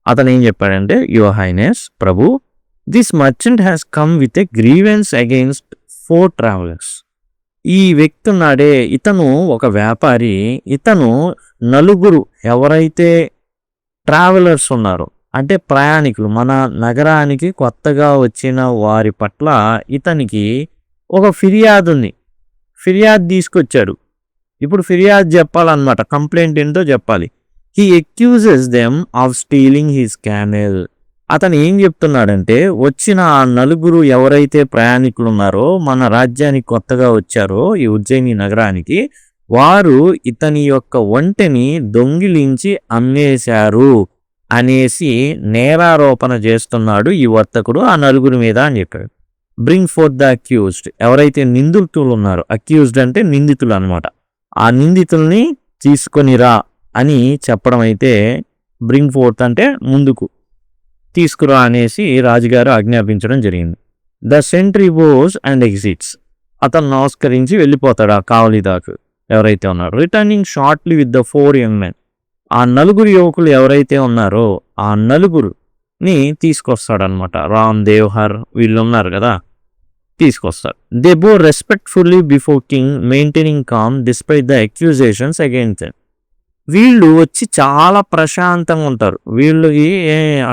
అతను ఏం చెప్పాడంటే, your highness, Prabhu, this merchant has come with a grievance against 4 travelers. ఈ వ్యక్తి ఉన్నాడే, ఇతను ఒక వ్యాపారి. ఇతను నలుగురు ఎవరైతే ట్రావెలర్స్ ఉన్నారో, అంటే ప్రయాణికులు, మన నగరానికి కొత్తగా వచ్చిన వారి పట్ల ఇతనికి ఒక ఫిర్యాదు ఉంది. ఫిర్యాదు తీసుకొచ్చాడు. ఇప్పుడు ఫిర్యాదు చెప్పాలన్నమాట. కంప్లైంట్ ఏంటో చెప్పాలి. He accuses them of stealing his camel. అతను ఏం చెప్తున్నాడంటే, వచ్చిన ఆ నలుగురు ఎవరైతే ప్రయాణికులు ఉన్నారో, మన రాజ్యానికి కొత్తగా వచ్చారో ఈ ఉజ్జయిని నగరానికి, వారు ఇతని యొక్క ఒంటెని దొంగిలించి అమ్మేశారు అనేసి నేరారోపణ చేస్తున్నాడు ఈ వర్తకుడు ఆ నలుగురి మీద అని చెప్పాడు. Bring fourth the accused. ఎవరైతే నిందితులు ఉన్నారో, అక్యూజ్డ్ అంటే నిందితులు అనమాట, ఆ నిందితుల్ని తీసుకొని రా అని చెప్పడం అయితే, బ్రింగ్ ఫోర్త్ అంటే ముందుకు తీసుకురా అనేసి రాజుగారు ఆజ్ఞాపించడం జరిగింది. The sentry goes and exits. అతను నమస్కరించి వెళ్ళిపోతాడు ఆ కావలిదారు ఎవరైతే ఉన్నారో. Returning shortly with the 4 young men. ఆ నలుగురు యువకులు ఎవరైతే ఉన్నారో ఆ నలుగురుని తీసుకొస్తాడనమాట. రామ్, దేవ్హర్ వీళ్ళు ఉన్నారు కదా, తీసుకొస్తాడు. They bow respectfully before king maintaining calm despite the accusations against them. వీళ్ళు వచ్చి చాలా ప్రశాంతంగా ఉంటారు. వీళ్ళకి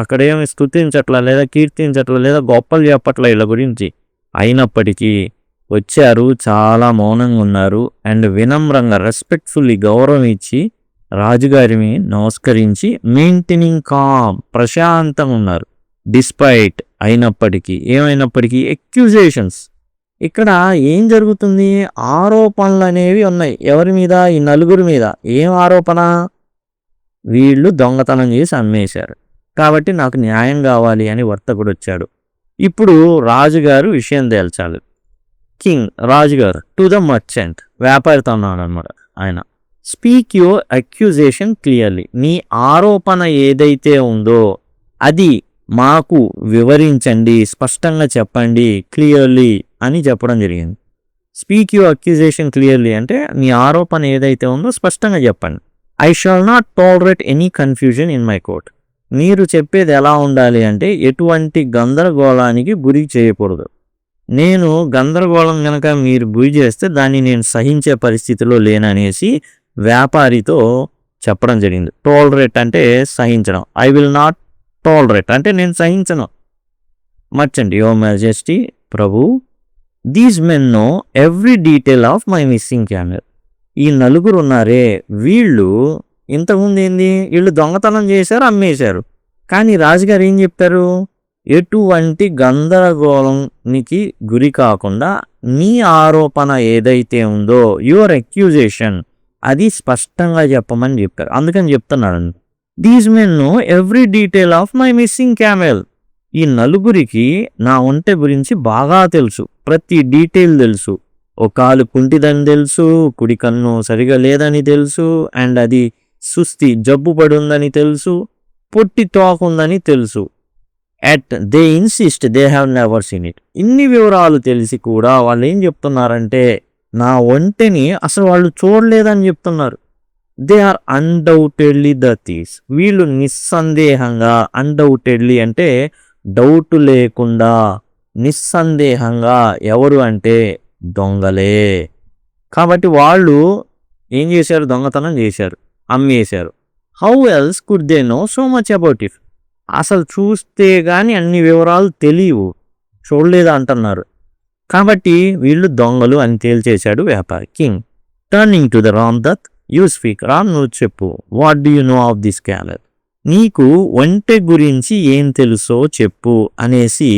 అక్కడేమి స్తుతించట్లా, లేదా కీర్తించట్లా, లేదా గొప్పలు చెప్పట్లా వీళ్ళ గురించి. అయినప్పటికీ వచ్చారు, చాలా మౌనంగా ఉన్నారు. అండ్ వినమ్రంగా రెస్పెక్ట్ఫుల్లీ గౌరవం ఇచ్చి రాజుగారిని నమస్కరించి మెయింటైనింగ్ కామ్ ప్రశాంతంగా ఉన్నారు. డిస్పైట్ అయినప్పటికీ, ఏమైనప్పటికీ అక్యూజేషన్స్. ఇక్కడ ఏం జరుగుతుంది? ఆరోపణలు అనేవి ఉన్నాయి. ఎవరి మీద? ఈ నలుగురి మీద. ఏం ఆరోపణ? వీళ్ళు దొంగతనం చేసి అమ్మేశారు, కాబట్టి నాకు న్యాయం కావాలి అని వర్తకుడు వచ్చాడు. ఇప్పుడు రాజుగారు విషయం తేల్చాలి. కింగ్, రాజుగారు, టు ద మర్చెంట్, వ్యాపారితో ఉన్నాడు అనమాట ఆయన. Speak your accusation clearly. నీ ఆరోపణ ఏదైతే ఉందో అది మాకు వివరించండి, స్పష్టంగా చెప్పండి, క్లియర్లీ అని చెప్పడం జరిగింది. స్పీక్ యువర్ అక్యూజేషన్ క్లియర్లీ అంటే నీ ఆరోపణ ఏదైతే ఉందో స్పష్టంగా చెప్పండి. I shall not tolerate any confusion in my court. మీరు చెప్పేది ఎలా ఉండాలి అంటే ఎటువంటి గందరగోళానికి గురి చేయకూడదు. నేను గందరగోళం కనుక మీరు గురి చేస్తే దాన్ని నేను సహించే పరిస్థితిలో లేననేసి వ్యాపారితో చెప్పడం జరిగింది. టాలరేట్ అంటే సహించడం. ఐ విల్ నాట్ టాలరేట్ అంటే నేను సహించను. మర్చెంట్, యువర్ మెజెస్టీ, ప్రభు, these men know every detail of my missing camel. ఈ నలుగురు ఉన్నారే, వీళ్ళు ఇంతకుముందు ఏంది, వీళ్ళు దొంగతనం చేశారు, అమ్మేశారు. కానీ రాజుగారు ఏం చెప్పారు? ఎటువంటి గందరగోళానికి గురి కాకుండా నీ ఆరోపణ ఏదైతే ఉందో, యువర్ అక్యూజేషన్, అది స్పష్టంగా చెప్పమని చెప్పారు. అందుకని చెప్తున్నాడు, these men know every detail of my missing camel. ఈ నలుగురికి నా ఒంటె గురించి బాగా తెలుసు, ప్రతి డీటెయిల్ తెలుసు. ఒక కాలు కుంటిదని తెలుసు, కుడి కన్ను సరిగా లేదని తెలుసు, అండ్ అది సుస్థి జబ్బు పడి ఉందని తెలుసు, పొట్టి తోకుందని తెలుసు. At they insist they have never seen it. ఇన్ని వివరాలు తెలిసి కూడా వాళ్ళు ఏం చెప్తున్నారంటే నా ఒంటెని అసలు వాళ్ళు చూడలేదని చెప్తున్నారు. They are undoubtedly the thieves. వీళ్ళు నిస్సందేహంగా, అన్డౌటెడ్లీ అంటే డౌట్ లేకుండా, నిస్సందేహంగా ఎవరు అంటే దొంగలే. కాబట్టి వాళ్ళు ఏం చేశారు? దొంగతనం చేశారు, అమ్మేశారు. How else could they know so much about it? అసలు చూస్తే కానీ అన్ని వివరాలు తెలియవు, చూడలేదు అంటున్నారు. కాబట్టి వీళ్ళు దొంగలు అని తేల్చేశాడు వ్యాపారి. King, turning to the Ram Dutt, you speak. Ram, నువ్వు చెప్పు. What do you know of this camel? నీకు ఒంటె గురించి ఏం తెలుసో చెప్పు అనేసి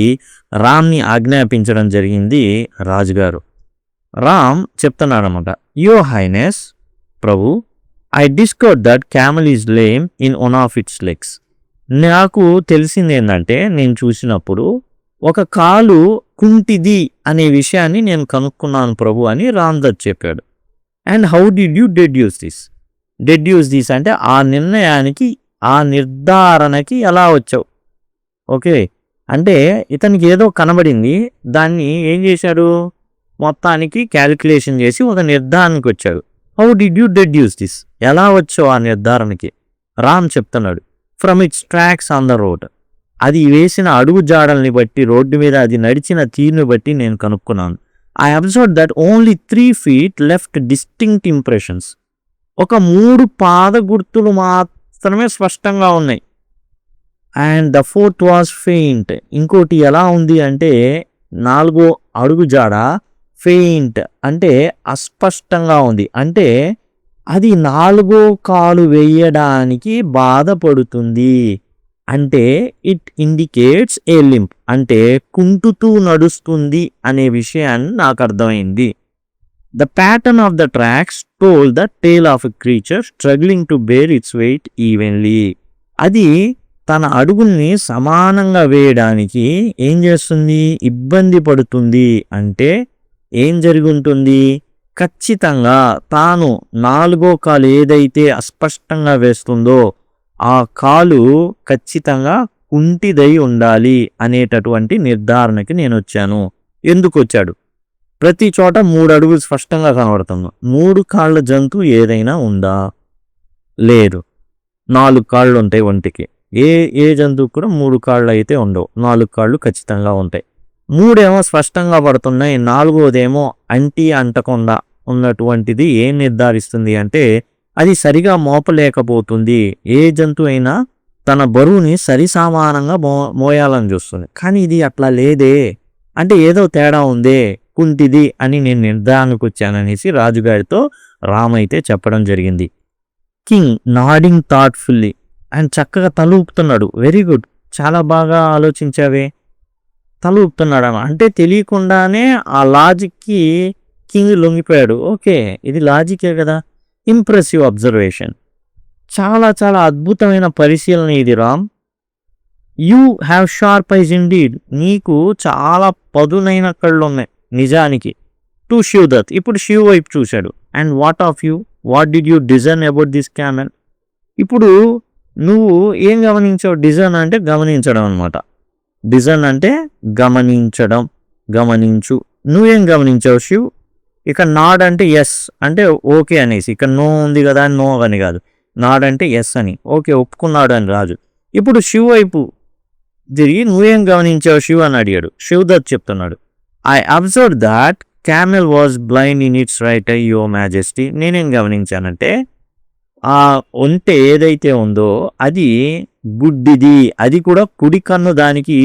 రామ్ని ఆజ్ఞాపించడం జరిగింది రాజుగారు. రామ్ చెప్తున్నాడు అనమాట, your highness, Prabhu, I discovered that camel is lame in one of it's legs. నాకు తెలిసింది ఏంటంటే, నేను చూసినప్పుడు ఒక కాలు కుంటిది అనే విషయాన్ని నేను కనుక్కున్నాను ప్రభు అని రామ్దత్ చెప్పాడు. And how did you deduce this? Deduce this అంటే ఆ నిర్ణయానికి, ఆ నిర్ధారణకి ఎలా వచ్చావు? ఓకే, అంటే ఇతనికి ఏదో కనబడింది, దాన్ని ఏం చేశాడు? మొత్తానికి క్యాలిక్యులేషన్ చేసి ఒక నిర్ధారణకి వచ్చాడు. How did you deduce this? ఎలా వచ్చావు ఆ నిర్ధారణకి? రామ్ చెప్తున్నాడు, from it's tracks on the road. అది వేసిన అడుగు జాడల్ని బట్టి, రోడ్డు మీద అది నడిచిన తీరుని బట్టి నేను కనుక్కున్నాను. I observe that only 3 feet left distinct impressions. ఒక 3 పాద గుర్తులు మాత్రమే స్పష్టంగా ఉన్నాయి. And the 4th was faint. ఇంకోటి ఎలా ఉంది అంటే 4వ అడుగు జాడ ఫెయింట్ అంటే అస్పష్టంగా ఉంది. అంటే అది 4వ కాలు వేయడానికి బాధపడుతుంది. అంటే ఇట్ ఇండికేట్స్ ఏ లింప్, అంటే కుంటుతూ నడుస్తుంది అనే విషయాన్ని నాకు అర్థమైంది. The pattern of the tracks told the tale of a creature struggling to bear its weight evenly. అది తన అడుగుల్ని సమానంగా వేయడానికి ఏం చేస్తుంది? ఇబ్బంది పడుతుంది. అంటే ఏం జరిగి ఉంటుంది? ఖచ్చితంగా తాను 4వ కాలు ఏదైతే అస్పష్టంగా వేస్తుందో ఆ కాలు ఖచ్చితంగా కుంటిదై ఉండాలి అనేటటువంటి నిర్ధారణకి నేను వచ్చాను. ఎందుకు వచ్చాడు? ప్రతి చోట 3 అడుగులు స్పష్టంగా కనబడుతుంది. 3 కాళ్ళ జంతువు ఏదైనా ఉందా? లేదు. 4 కాళ్ళు ఉంటాయి ఒంటికి. ఏ జంతువుకు కూడా 3 కాళ్ళు అయితే ఉండవు. 4 కాళ్ళు ఖచ్చితంగా ఉంటాయి. 3 ఏమో స్పష్టంగా పడుతున్నాయి. 4వదేమో అంటకుండా ఉన్నటువంటిది ఏం నిర్ధారిస్తుంది అంటే అది సరిగా మోపలేకపోతుంది. ఏ జంతువు అయినా తన బరువుని సరిసమానంగా మోయాలని చూస్తుంది. కానీ ఇది అట్లా లేదే, అంటే ఏదో తేడా ఉందే, కుంటిది అని నేను నిర్ధారణకు వచ్చాననేసి రాజుగారితో రామైతే చెప్పడం జరిగింది. కింగ్ నాడింగ్ థాట్ఫుల్లీ, ఆయన చక్కగా తల ఊపుతున్నాడు. వెరీ గుడ్, చాలా బాగా ఆలోచించావే. తల ఊపుతున్నాడు. అంటే తెలియకుండానే ఆ లాజిక్కి కింగ్ లొంగిపోయాడు. ఓకే, ఇది లాజికే కదా. ఇంప్రెసివ్ అబ్జర్వేషన్, చాలా చాలా అద్భుతమైన పరిశీలన ఇది Ram. You have sharp eyes indeed, నీకు చాలా పదునైన కళ్ళు ఉన్నాయి నిజానికి. టు శివదత్, ఇప్పుడు శివ్ వైపు చూశాడు. And what of you, what did you design about this camel? ఇప్పుడు నువ్వు ఏం గమనించావు? డిజైన్ అంటే గమనించడం అనమాట. డిజైన్ అంటే గమనించడం, గమనించు. నువ్వేం గమనించావు శివ్? ఇక నాడ్ అంటే ఎస్ అంటే ఓకే అనేసి, ఇక్కడ నో ఉంది కదా అని నో అని కాదు, నాడ్ అంటే ఎస్ అని, ఓకే ఒప్పుకున్నాడు అని రాజు. ఇప్పుడు శివ్ వైపు తిరిగి నువ్వేం గమనించావు శివ్ అని అడిగాడు. శివదత్ చెప్తున్నాడు, I observe that camel was blind in it's right I your majesty. నేనేం గమనించానంటే ఆ ఒంటె ఏదైతే ఉందో అది గుడ్డిది, అది కూడా కుడి కన్ను దానికి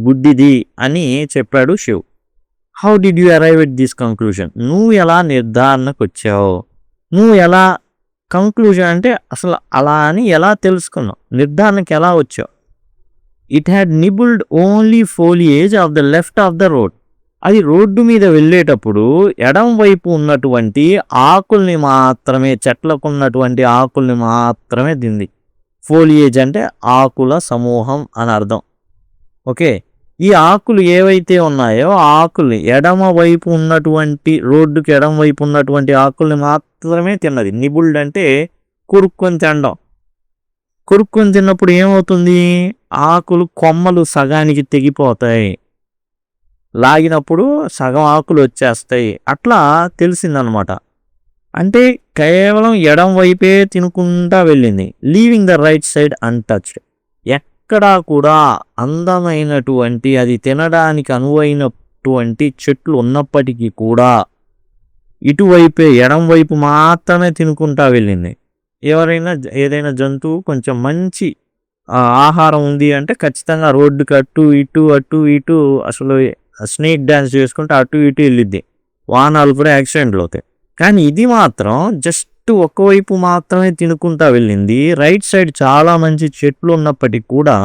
గుడ్డిది అని చెప్పాడు Shiv. How did you arrive at this conclusion? నువ్వు ఎలా నిర్ధారణకు వచ్చావు? నువ్వు ఎలా కంక్లూజన్ అంటే అసలు అలా అని ఎలా తెలుసుకున్నావు? నిర్ధారణకు ఎలా వచ్చావు? It had nibbled only foliage of the left of the road. అది రోడ్డు మీద వెళ్ళేటప్పుడు ఎడం వైపు ఉన్నటువంటి ఆకుల్ని మాత్రమే, చెట్లకు ఉన్నటువంటి ఆకుల్ని మాత్రమే తింది. ఫోలియేజ్ అంటే ఆకుల సమూహం అని అర్థం. ఓకే, ఈ ఆకులు ఏవైతే ఉన్నాయో ఆకుల్ని ఎడమ వైపు ఉన్నటువంటి, రోడ్డుకి ఎడమ వైపు ఉన్నటువంటి ఆకుల్ని మాత్రమే తిన్నది. నిబుల్డ్ అంటే కొరుక్కొని తినడం. కొరుక్కొని తిన్నప్పుడు ఏమవుతుంది? ఆకులు కొమ్మలు సగానికి తెగిపోతాయి, లాగినప్పుడు సగం ఆకులు వచ్చేస్తాయి. అట్లా తెలిసిందనమాట. అంటే కేవలం ఎడం వైపే తినుకుంటా వెళ్ళింది. Leaving the right side untouched. ఎక్కడా కూడా అందమైనటువంటి, అది తినడానికి అనువైనటువంటి చెట్లు ఉన్నప్పటికీ కూడా ఇటువైపే ఎడం వైపు మాత్రమే తినుకుంటా వెళ్ళింది. ఏదైనా జంతువు కొంచెం మంచి ఆహారం ఉంది అంటే ఖచ్చితంగా రోడ్డుకి అటు ఇటు అసలు స్నేక్ డ్యాన్స్ చేసుకుంటే అటు ఇటు వెళ్ళిద్ది. వాహనాలు కూడా యాక్సిడెంట్లు అవుతాయి. కానీ ఇది మాత్రం జస్ట్ ఒకవైపు మాత్రమే తినుకుంటా వెళ్ళింది. రైట్ సైడ్ చాలా మంచి చెట్లు ఉన్నప్పటికీ కూడా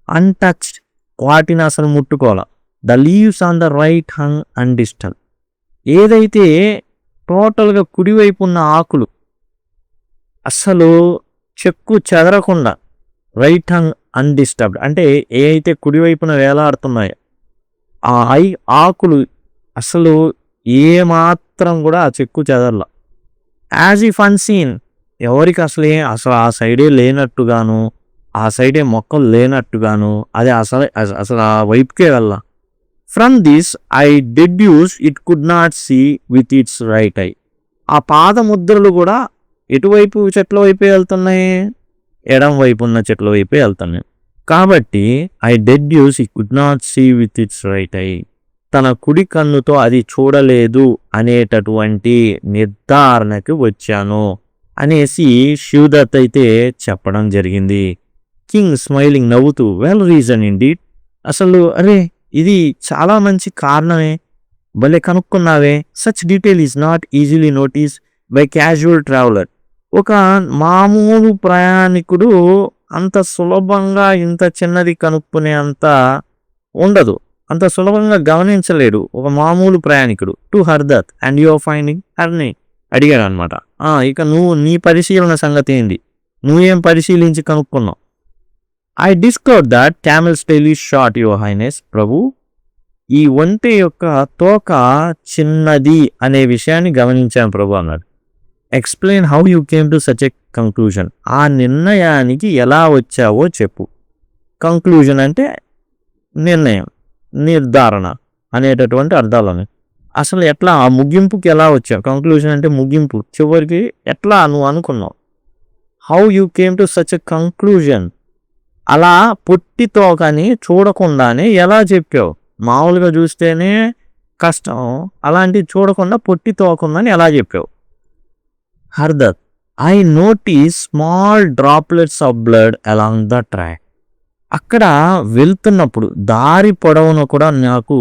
అన్టచ్డ్, వాటిని అసలు ముట్టుకోవాల. The leaves on the right hung undisturbed. ఏదైతే టోటల్గా కుడివైపు ఉన్న ఆకులు అస్సలు చెక్కు చెదరకుండా, రైట్ హంగ్ అన్డిస్టర్బ్డ్ అంటే ఏ అయితే కుడివైపున వేలాడుతున్నాయో ఆ ఆకులు అసలు ఏమాత్రం కూడా ఆ చెక్కు చెదరల. యాజ్ ఇఫ్ అన్సీన్, ఎవరికి అసలు ఆ సైడే లేనట్టుగాను, ఆ సైడే మొక్కలు లేనట్టుగాను, అది అసలు ఆ వైపుకే వెళ్ళ. From this I deduce it could not see with its right eye. ఆ పాద ముద్రలు కూడా ఎటువైపు చెట్ల వైపే వెళ్తున్నాయి? ఎడం వైపు ఉన్న చెట్ల వైపే వెళ్తున్నాయి. కాబట్టి I deduce he could not see with its right eye, తన కుడి కన్నుతో అది చూడలేదు అనేటటువంటి నిర్ధారణకి వచ్చాను అనేసి శివదత్ అయితే చెప్పడం జరిగింది. కింగ్ స్మైలింగ్, నవ్వుతూ, వెల్ రీజన్ ఇండీడ్, అసలు అరే ఇది చాలా మంచి కారణమే, భలే కనుక్కున్నావే, such detail is not easily notice by casual traveller, ఒక మామూలు ప్రయాణికుడు అంత సులభంగా ఇంత చిన్నది కనుక్కునే అంత ఉండదు, అంత సులభంగా గమనించలేడు ఒక మామూలు ప్రయాణికుడు. టు హర్దత్ అండ్ యువర్ ఫైండింగ్ అని అడిగాడు అనమాట. ఇక నువ్వు నీ పరిశీలన సంగతి ఏంటి, నువ్వేం పరిశీలించి కనుక్కున్నావు? I discovered that camel's tail is short your highness, ప్రభు, ఈ ఒంటె యొక్క తోక చిన్నది అనే విషయాన్ని గమనించాను ప్రభు అన్నాడు. Explain how you came to such a conclusion, ఆ నిర్ణయానికి ఎలా వచ్చావో చెప్పు. కంక్లూజన్ అంటే నిర్ణయం, నిర్ధారణ అనేటటువంటి అర్థాలని. అసలు ఎట్లా ఆ ముగింపుకి ఎలా వచ్చావు? కంక్లూజన్ అంటే ముగింపు, చివరికి ఎట్లా నువ్వు అనుకున్నావు? How you came to such a conclusion, అలా పొట్టి తోకని చూడకుండానే ఎలా చెప్పావు? మామూలుగా చూస్తేనే కష్టం, అలాంటి చూడకుండా పొట్టి తోకుందని ఎలా చెప్పావు? Hardutt, I notice small droplets of blood along the track, అక్కడ వెళ్తున్నప్పుడు దారి పొడవున కూడా నాకు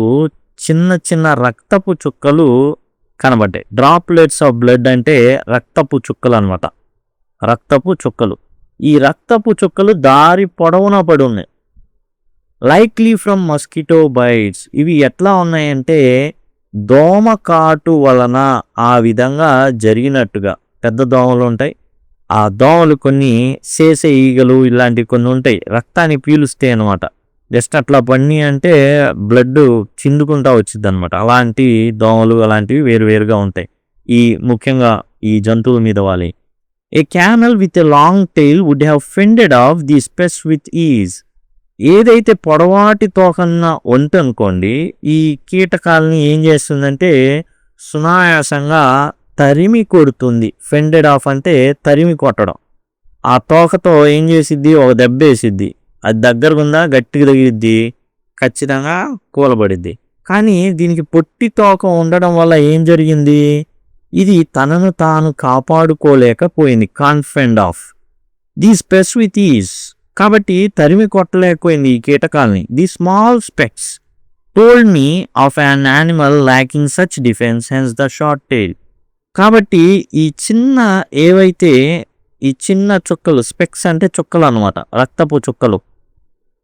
చిన్న చిన్న రక్తపు చుక్కలు కనబడ్డాయి. డ్రాప్లెట్స్ ఆఫ్ బ్లడ్ అంటే రక్తపు చుక్కలు అనమాట, రక్తపు చుక్కలు. ఈ రక్తపు చుక్కలు దారి పొడవున పడి ఉన్నాయి. లైక్లీ ఫ్రమ్ మస్కిటో బైట్స్, ఇవి ఎట్లా ఉన్నాయంటే దోమ కాటు వలన ఆ విధంగా జరిగినట్టుగా. పెద్ద దోమలు ఉంటాయి, ఆ దోమలు కొన్ని సేసే ఈగలు ఇలాంటివి కొన్ని ఉంటాయి, రక్తాన్ని పీలుస్తాయి అనమాట. జస్ట్ అట్లా పడిని అంటే బ్లడ్ చిందుకుంటా వచ్చింది అనమాట. అలాంటి దోమలు అలాంటివి వేరువేరుగా ఉంటాయి ముఖ్యంగా ఈ జంతువుల మీద వాలి. A camel with a long tail would have fended off the pests with ease, ఏదైతే పొడవాటి తోకన్న ఒంటె అనుకోండి, ఈ కీటకాలని ఏం చేస్తుందంటే సునాయాసంగా తరిమి కొడుతుంది. ఫెండెడ్ ఆఫ్ అంటే తరిమి కొట్టడం. ఆ తోకతో ఏం చేసిద్ది, ఒక దెబ్బ వేసిద్ది, అది దగ్గరగుందా గట్టిగా తగిలిద్ది, ఖచ్చితంగా కూలబడిద్ది. కానీ దీనికి పొట్టి తోక ఉండడం వల్ల ఏం జరిగింది, ఇది తనను తాను కాపాడుకోలేకపోయింది. Can't fend off the pests with ease, కాబట్టి తరిమి కొట్టలేకపోయింది ఈ కీటకాలని. The small specks told me of an animal lacking such defence, hence the short tail. కాబట్టి ఈ చిన్న ఏవైతే ఈ చిన్న చుక్కలు, స్పెక్స్ అంటే చుక్కలు అనమాట, రక్తపు చుక్కలు.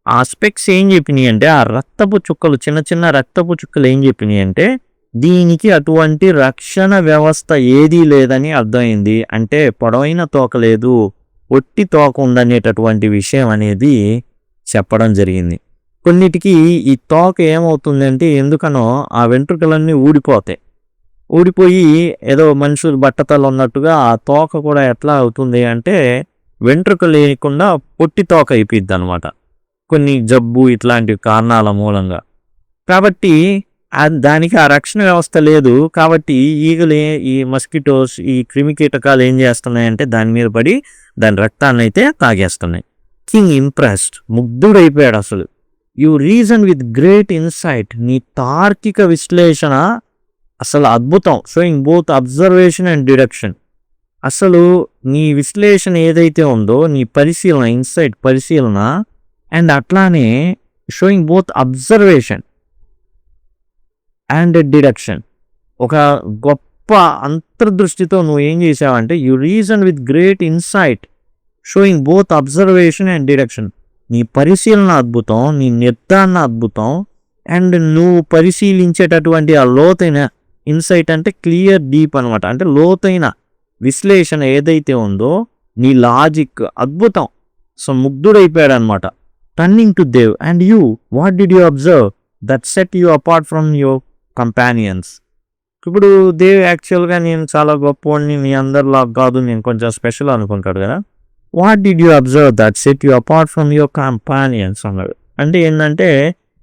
ఆ స్పెక్స్ ఏం చెప్పినాయి అంటే, ఆ రక్తపు చుక్కలు, చిన్న చిన్న రక్తపు చుక్కలు ఏం చెప్పినాయి అంటే దీనికి అటువంటి రక్షణ వ్యవస్థ ఏదీ లేదని అర్థమైంది. అంటే పొడవైన తోక లేదు, ఒట్టి తోక ఉందనేటటువంటి విషయం అనేది చెప్పడం జరిగింది. కొన్నిటికి ఈ తోక ఏమవుతుందంటే ఎందుకనో ఆ వెంట్రుకలన్నీ ఊడిపోయి ఏదో మనుషులు బట్టతలు ఉన్నట్టుగా ఆ తోక కూడా ఎట్లా అవుతుంది అంటే వెంట్రుక లేకుండా పొట్టి తోక అయిపోయింది అనమాట, కొన్ని జబ్బు ఇట్లాంటి కారణాల మూలంగా. కాబట్టి దానికి ఆ రక్షణ వ్యవస్థ లేదు. కాబట్టి ఈగలే, ఈ మస్కిటోస్, ఈ క్రిమి కీటకాలు ఏం చేస్తున్నాయంటే దాని మీద పడి దాని రక్తాన్ని అయితే తాగేస్తున్నాయి. కింగ్ ఇంప్రెస్డ్, ముగ్ధుడైపోయాడు అసలు. You reason with great insight, నీ తార్కిక విశ్లేషణ అసలు అద్భుతం. Showing both observation and deduction, అసలు నీ విశ్లేషణ ఏదైతే ఉందో, నీ పరిశీలన, ఇన్సైట్ పరిశీలన, అండ్ అట్లానే showing both observation and deduction, ఒక గొప్ప అంతర్దృష్టితో నువ్వు ఏం చేసావంటే you reason with great insight showing both observation and deduction, నీ పరిశీలన అద్భుతం, నీ నిర్ధారణ అద్భుతం, అండ్ నువ్వు పరిశీలించేటటువంటి ఆ లోతైన ఇన్సైట్ అంటే క్లియర్ డీప్ అనమాట, అంటే లోతైన విశ్లేషణ ఏదైతే ఉందో నీ లాజిక్ అద్భుతం. సో ముగ్ధుడైపోయాడు అనమాట. Turning to Dev, and you what did you observe that set you apart from your companions. ఇప్పుడు దేవ్ యాక్చువల్గా నేను చాలా గొప్పవాడిని, నీ అందరిలా కాదు, నేను కొంచెం స్పెషల్ అనుకుంటాడు కదా. What did you observe that set you apart from your companions అన్నాడు. అంటే ఏంటంటే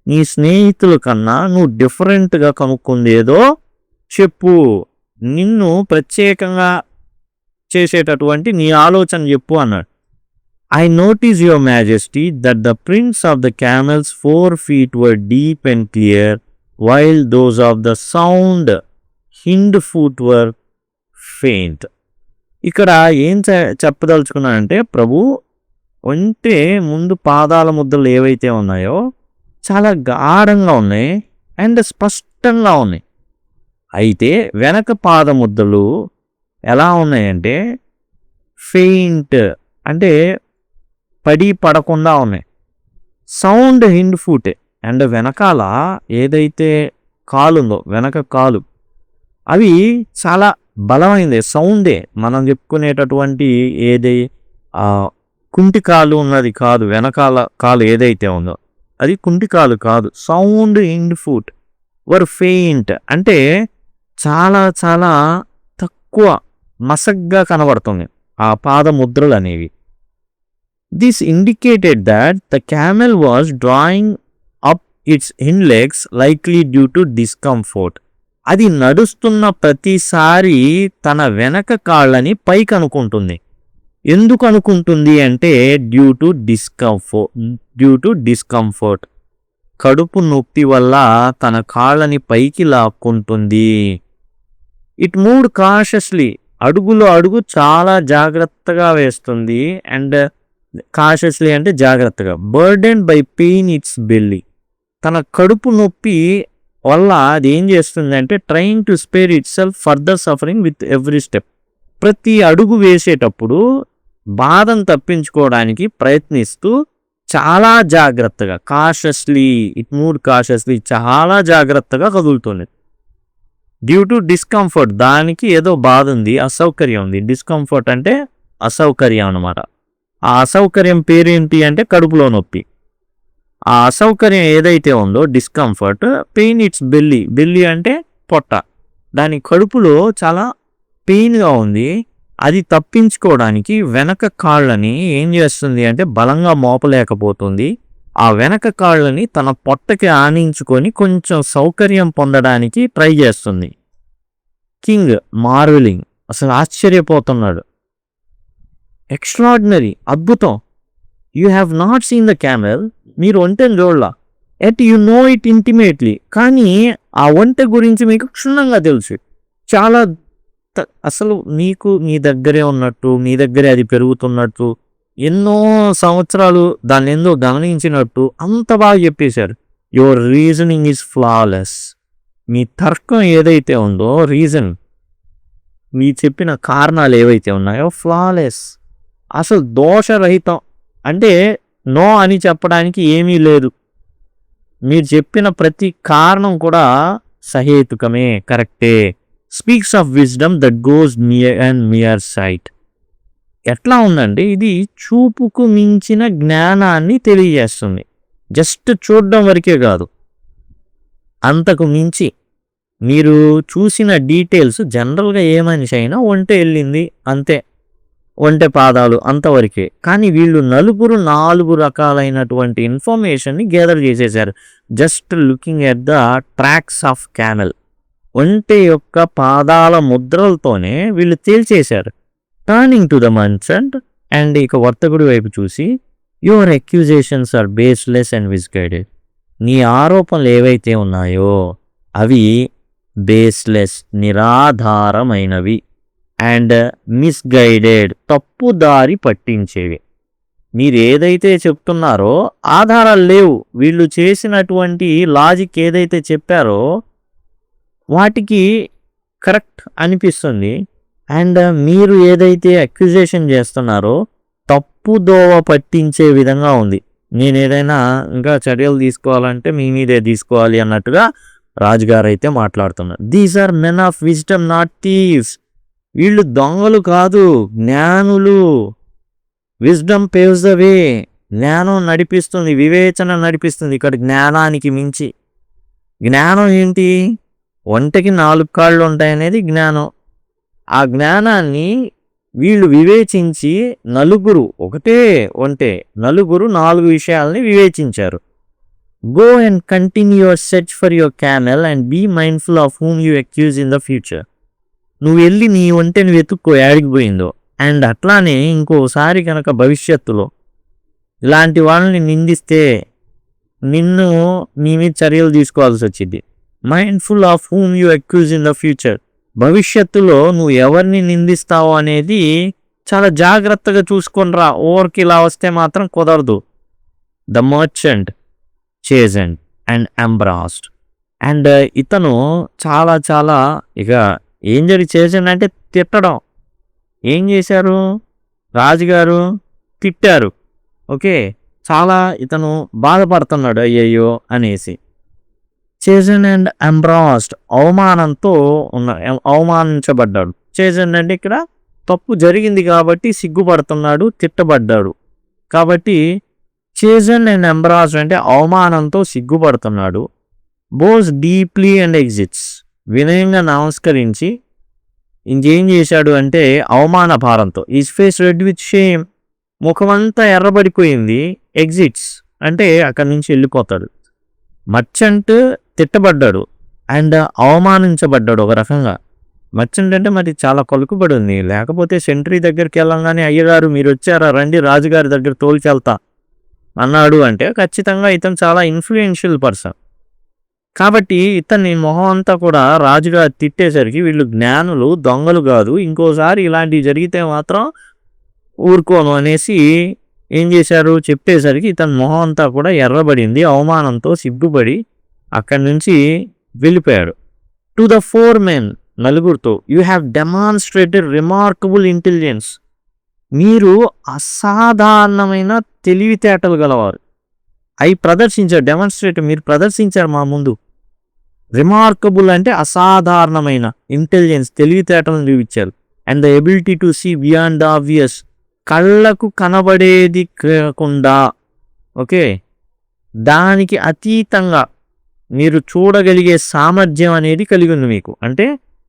నీ స్నేహితుల కన్నా నువ్వు డిఫరెంట్గా కనుక్కుంది ఏదో చెప్పు, నిన్ను ప్రత్యేకంగా చేసేటటువంటి నీ ఆలోచన చెప్పు అన్నాడు. I notice, Your Majesty, that the prints of the camel's 4 feet were deep and clear, while those of the sound hind foot were faint. ఇక్కడ ఏం చెప్పదలుచుకున్నానంటే ప్రభు అంటే ముందు పాదాల ముద్రలు ఏవైతే ఉన్నాయో చాలా గాఢంగా ఉన్నాయి అండ్ స్పష్టంగా ఉన్నాయి. అయితే వెనక పాద ముద్రలు ఎలా ఉన్నాయంటే ఫెయింట్ అంటే పడకుండా ఉన్నాయి. సౌండ్ హిండ్ ఫుట్ అండ్ వెనకాల ఏదైతే కాలు ఉందో వెనక కాలు అవి చాలా బలమైంది. సౌండే మనం చెప్పుకునేటటువంటి ఏది కుంటి కాలు ఉన్నది కాదు, వెనకాల కాలు ఏదైతే ఉందో అది కుంటి కాలు కాదు. సౌండ్ హిండ్ ఫుట్ వర్ ఫెయింట్ అంటే చాలా చాలా తక్కువ మసగ్గా కనబడుతుంది ఆ పాద ముద్రలు అనేవి. This indicated that the camel was drawing up it's Hind legs likely due to discomfort. అది నడుస్తున్న ప్రతిసారి తన వెనక కాళ్ళని పైకి అనుకుంటుంది. ఎందుకు అనుకుంటుంది అంటే డ్యూ టు డిస్కంఫర్ట్ కడుపు నొప్పి వల్ల తన కాళ్ళని పైకి లాక్కుంటుంది. ఇట్ మూవ్డ్ కాషస్లీ అడుగు చాలా జాగ్రత్తగా వేస్తుంది. అండ్ కాషస్లీ అంటే జాగ్రత్తగా. Burden by pain it's belly తన కడుపు నొప్పి వల్ల అది ఏం చేస్తుంది అంటే trying to spare it self further suffering with every step. ప్రతి అడుగు వేసేటప్పుడు బాధను తప్పించుకోవడానికి ప్రయత్నిస్తూ చాలా జాగ్రత్తగా కాషస్లీ ఇట్ మూవ్డ్ కాషస్లీ చాలా జాగ్రత్తగా కదులుతుంది. డ్యూ టు డిస్కంఫర్ట్ దానికి ఏదో బాధ ఉంది, అసౌకర్యం ఉంది. డిస్కంఫర్ట్ అంటే అసౌకర్యం అన్నమాట. ఆ అసౌకర్యం పేరేంటి అంటే కడుపులో నొప్పి. ఆ అసౌకర్యం ఏదైతే ఉందో డిస్కంఫర్ట్ పెయిన్ ఇట్స్ బెల్లీ అంటే పొట్ట. దాని కడుపులో చాలా పెయిన్గా ఉంది. అది తప్పించుకోవడానికి వెనక కాళ్ళని ఏం చేస్తుంది అంటే బలంగా మోపలేకపోతుంది. ఆ వెనక కాళ్ళని తన పొట్టకి ఆనించుకొని కొంచెం సౌకర్యం పొందడానికి ట్రై చేస్తుంది. కింగ్ మార్వెలింగ్ అసలు ఆశ్చర్యపోతున్నాడు. ఎక్స్ట్రాడినరీ అద్భుతం. You have not seen the camel మీరు ఒంటెని చూడలా. At you know it intimately కానీ ఆ ఒంటె గురించి మీకు క్షుణ్ణంగా తెలుసు. చాలా అసలు నీకు నీ దగ్గరే ఉన్నట్టు నీ దగ్గరే అది పెరుగుతున్నట్టు ఎన్నో సంవత్సరాలు దాన్ని ఎంతో గమనించినట్టు అంత బాగా చెప్పేశారు. Your reasoning is flawless. మీ తర్కం ఏదైతే ఉందో రీజన్ మీ చెప్పిన కారణాలు ఏవైతే ఉన్నాయో ఫ్లాలెస్ అసలు దోషరహితం. అంటే నో అని చెప్పడానికి ఏమీ లేదు. మీరు చెప్పిన ప్రతి కారణం కూడా సహేతుకమే, కరెక్టే. Speaks of wisdom that goes near and mere sight. ఎట్లా ఉందండి ఇది చూపుకు మించిన జ్ఞానాన్ని తెలియజేస్తుంది. జస్ట్ చూడడం వరకే కాదు, అంతకు మించి మీరు చూసిన డీటెయిల్స్. జనరల్గా ఏ మనిషి అయినా ఒంటె వెళ్ళింది అంతే, ఒంటె పాదాలు అంతవరకే. కానీ వీళ్ళు 4 రకాలైనటువంటి ఇన్ఫర్మేషన్ని గ్యాదర్ చేసేశారు just looking at the tracks of camel. ఒంటె యొక్క పాదాల ముద్రలతోనే వీళ్ళు తేల్చేశారు. Turning to the merchant and ఇక వర్తకుడి వైపు చూసి your accusations are baseless and misguided. నీ ఆరోపణలు ఏవైతే ఉన్నాయో అవి బేస్లెస్ నిరాధారమైనవి అండ్ మిస్గైడెడ్ తప్పుదారి పట్టించేవి. మీరు ఏదైతే చెప్తున్నారో ఆధారాలు లేవు. వీళ్ళు చేసినటువంటి లాజిక్ ఏదైతే చెప్పారో వాటికి కరెక్ట్ అనిపిస్తుంది. అండ్ మీరు ఏదైతే అక్యూజేషన్ చేస్తున్నారో తప్పుదోవ పట్టించే విధంగా ఉంది. నేను ఏదైనా ఇంకా చర్యలు తీసుకోవాలంటే మీ మీదే తీసుకోవాలి అన్నట్టుగా రాజుగారు అయితే మాట్లాడుతున్నారు. These are men of wisdom not thieves. వీళ్ళు దొంగలు కాదు, జ్ఞానులు. Wisdom paves the way. జ్ఞానం నడిపిస్తుంది, వివేచన నడిపిస్తుంది. ఇక్కడ జ్ఞానానికి మించి జ్ఞానం ఏంటి? ఒంటెకి 4 కాళ్ళు ఉంటాయనేది జ్ఞానం. ఆ జ్ఞానాన్ని వీళ్ళు వివేచించి ఒకటే ఒంటె 4 విషయాల్ని వివేచించారు. Go and continue your search for your camel and be mindful of whom you accuse in the future. నువ్వు వెళ్ళి నీ ఒంటెని వెతుక్కో యాడికి పోయిందో. అండ్ అట్లానే ఇంకోసారి కనుక భవిష్యత్తులో ఇలాంటి వాళ్ళని నిందిస్తే నిన్ను నీ మీద చర్యలు తీసుకోవాల్సి వచ్చింది. Mindful of whom you accuse in the future. భవిష్యత్తులో నువ్వు ఎవరిని నిందిస్తావు అనేది చాలా జాగ్రత్తగా చూసుకొనిరా. ఓవర్కి ఇలా వస్తే మాత్రం కుదరదు. The merchant chastened and embarrassed. అండ్ ఇతను చాలా చాలా ఇక ఏం చేసిండు అంటే తిట్టడం. ఏం చేశారు? రాజుగారు తిట్టారు. ఓకే, చాలా ఇతను బాధపడుతున్నాడు అయ్యయ్యో అనేసి. చేజన్ అండ్ ఎంబ్రాస్డ్, అవమానంతో అవమానించబడ్డాడు. చేజన్ అంటే ఇక్కడ తప్పు జరిగింది కాబట్టి సిగ్గుపడుతున్నాడు, తిట్టబడ్డాడు. కాబట్టి చేజన్ అండ్ ఎంబ్రాస్డ్ అంటే అవమానంతో సిగ్గుపడుతున్నాడు. బోస్ డీప్లీ అండ్ ఎగ్జిట్స్, వినయంగా నమస్కరించి ఇంకేం చేశాడు అంటే అవమాన భారంతో. His face red with shame, ముఖమంతా ఎర్రబడిపోయింది. ఎగ్జిట్స్ అంటే అక్కడి నుంచి వెళ్ళిపోతాడు. మర్చెంట్ తిట్టబడ్డాడు అండ్ అవమానించబడ్డాడు ఒక రకంగా. మర్చెంట్ అంటే మరి చాలా కొలుకుబడి ఉంది. లేకపోతే సెంట్రీ దగ్గరికి వెళ్ళంగానే అయ్యగారు మీరు వచ్చారా, రండి రాజుగారి దగ్గర తోలుకెళ్తా అన్నాడు అంటే ఖచ్చితంగా ఇతను చాలా ఇన్ఫ్లుయెన్షియల్ పర్సన్. కాబట్టి ఇతన్ని మొహం అంతా కూడా రాజుగారు తిట్టేసరికి వీళ్ళు జ్ఞానులు, దొంగలు కాదు, ఇంకోసారి ఇలాంటివి జరిగితే మాత్రం ఊరుకోను అనేసి ఏం చేశారు చెప్పేసరికి ఇతని మొహం అంతా కూడా ఎర్రబడింది. అవమానంతో సిగ్గుపడి అక్కడి నుంచి వెళ్ళిపోయాడు. టు ద 4 men, నలుగురితో, you have demonstrated remarkable intelligence, మీరు అసాధారణమైన తెలివితేటలు గలవారు. అవి ప్రదర్శించారు. డెమాన్స్ట్రేట్ మీరు ప్రదర్శించారు మా ముందు. రిమార్కబుల్ అంటే అసాధారణమైన, ఇంటెలిజెన్స్ తెలివితేటలను చూపించారు. And the ability to see beyond the obvious, కళ్ళకు కనబడేది కాకుండా ఓకే దానికి అతీతంగా మీరు చూడగలిగే సామర్థ్యం అనేది కలిగి ఉంది మీకు. అంటే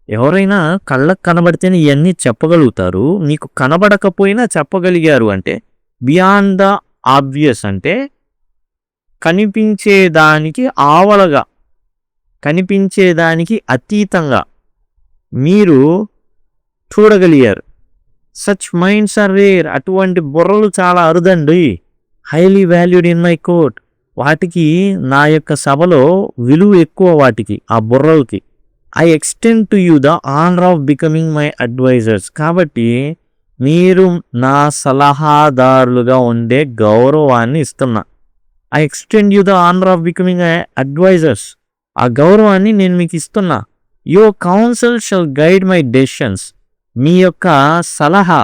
ఎవరైనా కళ్ళకు కనబడితేనే ఇవన్నీ చెప్పగలుగుతారు, మీకు కనబడకపోయినా చెప్పగలిగారు అంటే బియాండ్ ద ఆబ్వియస్ అంటే కనిపించేదానికి ఆవలగా, కనిపించేదానికి అతీతంగా మీరు చూడగలిగారు. సచ్ మైండ్స్ ఆర్ రేర్, అటువంటి బుర్రలు చాలా అరుదండి. Highly valued in my court, వాటికి నా యొక్క సభలో విలువ ఎక్కువ, వాటికి ఆ బుర్రలకి. I extend to you the honour of becoming my advisers, కాబట్టి మీరు నా సలహాదారులుగా ఉండే గౌరవాన్ని ఇస్తున్నా. I extend you the honour of becoming advisers, ఆ గౌరవాన్ని నేను మీకు ఇస్తున్నా. Your counsel shall guide my decisions, మీ యొక్క సలహా,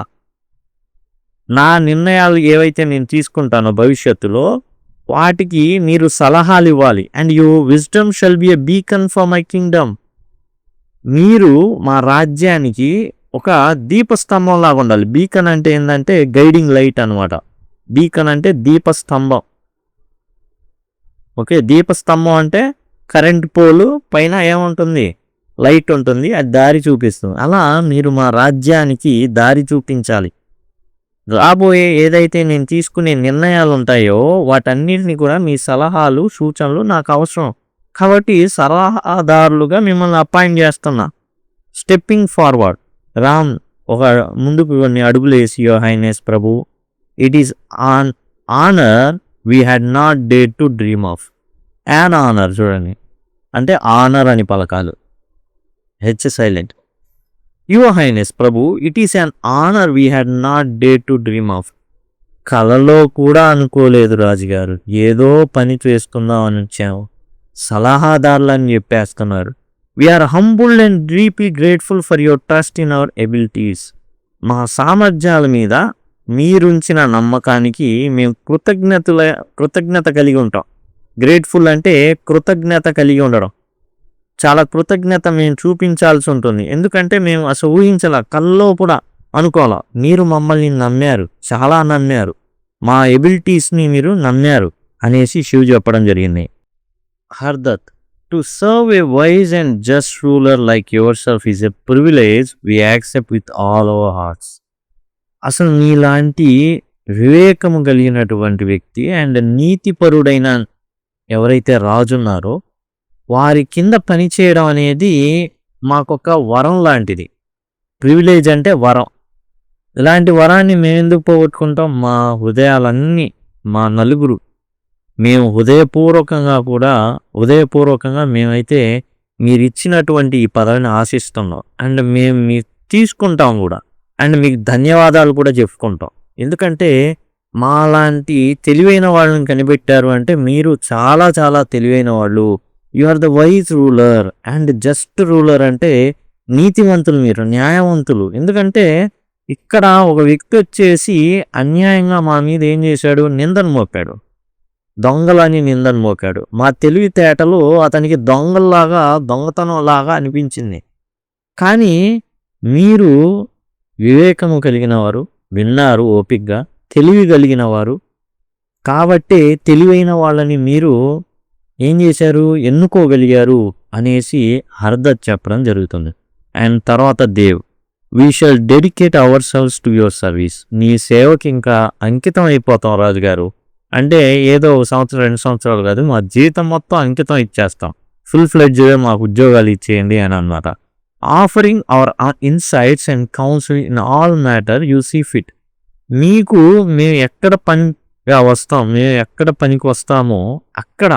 నా నిర్ణయాలు ఏవైతే నేను తీసుకుంటానో భవిష్యత్తులో వాటికి మీరు సలహాలు ఇవ్వాలి. And your wisdom shall be a beacon for my Kingdom, మీరు మా రాజ్యానికి ఒక దీపస్తంభం లాగా ఉండాలి. బీకన్ అంటే ఏంటంటే గైడింగ్ లైట్ అనమాట. బీకన్ అంటే దీపస్తంభం. ఓకే, దీపస్తంభం అంటే కరెంట్ పోలు పైన ఏముంటుంది, లైట్ ఉంటుంది, అది దారి చూపిస్తుంది. అలా మీరు మా రాజ్యానికి దారి చూపించాలి. రాబోయే ఏదైతే నేను తీసుకునే నిర్ణయాలు ఉంటాయో వాటన్నిటిని కూడా మీ సలహాలు, సూచనలు నాకు అవసరం. కాబట్టి సలహాదారులుగా మిమ్మల్ని అపాయింట్ చేస్తున్నా. స్టెప్పింగ్ ఫార్వర్డ్, రామ్ ఒక ముందుకు కొన్ని అడుగులు వేసి, యువర్ హైనెస్ ప్రభు, it is an honour we had not dare to dream of. An honour చూడండి, అంటే ఆనర్ అని పలకాలు, హెచ్ సైలెంట్. యువర్ హైనెస్ ప్రభు, it is an honour we had not dare to dream of. కలలో కూడా అనుకోలేదు రాజుగారు, ఏదో పని చేసుకుందాం అని వచ్చాము, సలహాదారులు అని చెప్పేస్తున్నారు. We are humbled and deeply grateful for your trust in our abilities, మా సామర్థ్యాల మీద మీరుంచిన నమ్మకానికి మేము కృతజ్ఞత కలిగి ఉంటాం. గ్రేట్ఫుల్ అంటే కృతజ్ఞత కలిగి ఉండడం. చాలా కృతజ్ఞత మేము చూపించాల్సి ఉంటుంది. ఎందుకంటే మేము అసలు ఊహించాల, కల్లో కూడా అనుకోవాలా, మీరు మమ్మల్ని నమ్మారు, చాలా నమ్మారు, మా ఎబిలిటీస్ని మీరు నమ్మారు అనేసి శివ్ చెప్పడం జరిగింది. Hardat, to serve a wise and just ruler like yourself is a privilege we accept with all our hearts. అసలు నీలాంటి వివేకము కలిగినటువంటి వ్యక్తి అండ్ నీతిపరుడైన ఎవరైతే రాజున్నారో వారి కింద పనిచేయడం అనేది మాకొక వరం లాంటిది. ప్రివిలేజ్ అంటే వరం. ఇలాంటి వరాన్ని మేము ఎందుకు పోగొట్టుకుంటాం? మా హృదయాలన్నీ మా నలుగురు మేము హృదయపూర్వకంగా మేమైతే మీరిచ్చినటువంటి ఈ పదవిని ఆశిస్తున్నాం. అండ్ మేము తీసుకుంటాం కూడా. అండ్ మీకు ధన్యవాదాలు కూడా చెప్పుకుంటాం. ఎందుకంటే మాలాంటి తెలివైన వాళ్ళని కనిపెట్టారు అంటే మీరు చాలా చాలా తెలివైన వాళ్ళు. You are the wise ruler and just ruler అంటే నీతివంతులు, మీరు న్యాయవంతులు. ఎందుకంటే ఇక్కడ ఒక వ్యక్తి వచ్చేసి అన్యాయంగా మా మీద ఏం చేశాడు, నిందను మోపాడు, దొంగలని నిందను మోపాడు. మా తెలివితేటలు అతనికి దొంగతనంలాగా అనిపించింది. కానీ మీరు వివేకము కలిగిన వారు, విన్నారు ఓపికగా, తెలివి కలిగిన వారు కాబట్టే తెలివైన వాళ్ళని మీరు ఏం చేశారు, ఎన్నుకోగలిగారు అనేసి హర్దత్ చెప్పడం జరుగుతుంది. అండ్ తర్వాత Dev, we shall dedicate our selves to your service. నీ సేవకి ఇంకా అంకితం అయిపోతాం రాజుగారు. అంటే ఏదో 1 సంవత్సరం 2 సంవత్సరాలు కాదు, మా జీవితం మొత్తం అంకితం ఇచ్చేస్తాం, ఫుల్ ఫ్లెడ్జ్గా మాకు ఉద్యోగాలు ఇచ్చేయండి అని అన్నమాట. Offering our insights and counsel in all matter you see fit. మీకు మేము ఎక్కడ పనికి వస్తామో అక్కడ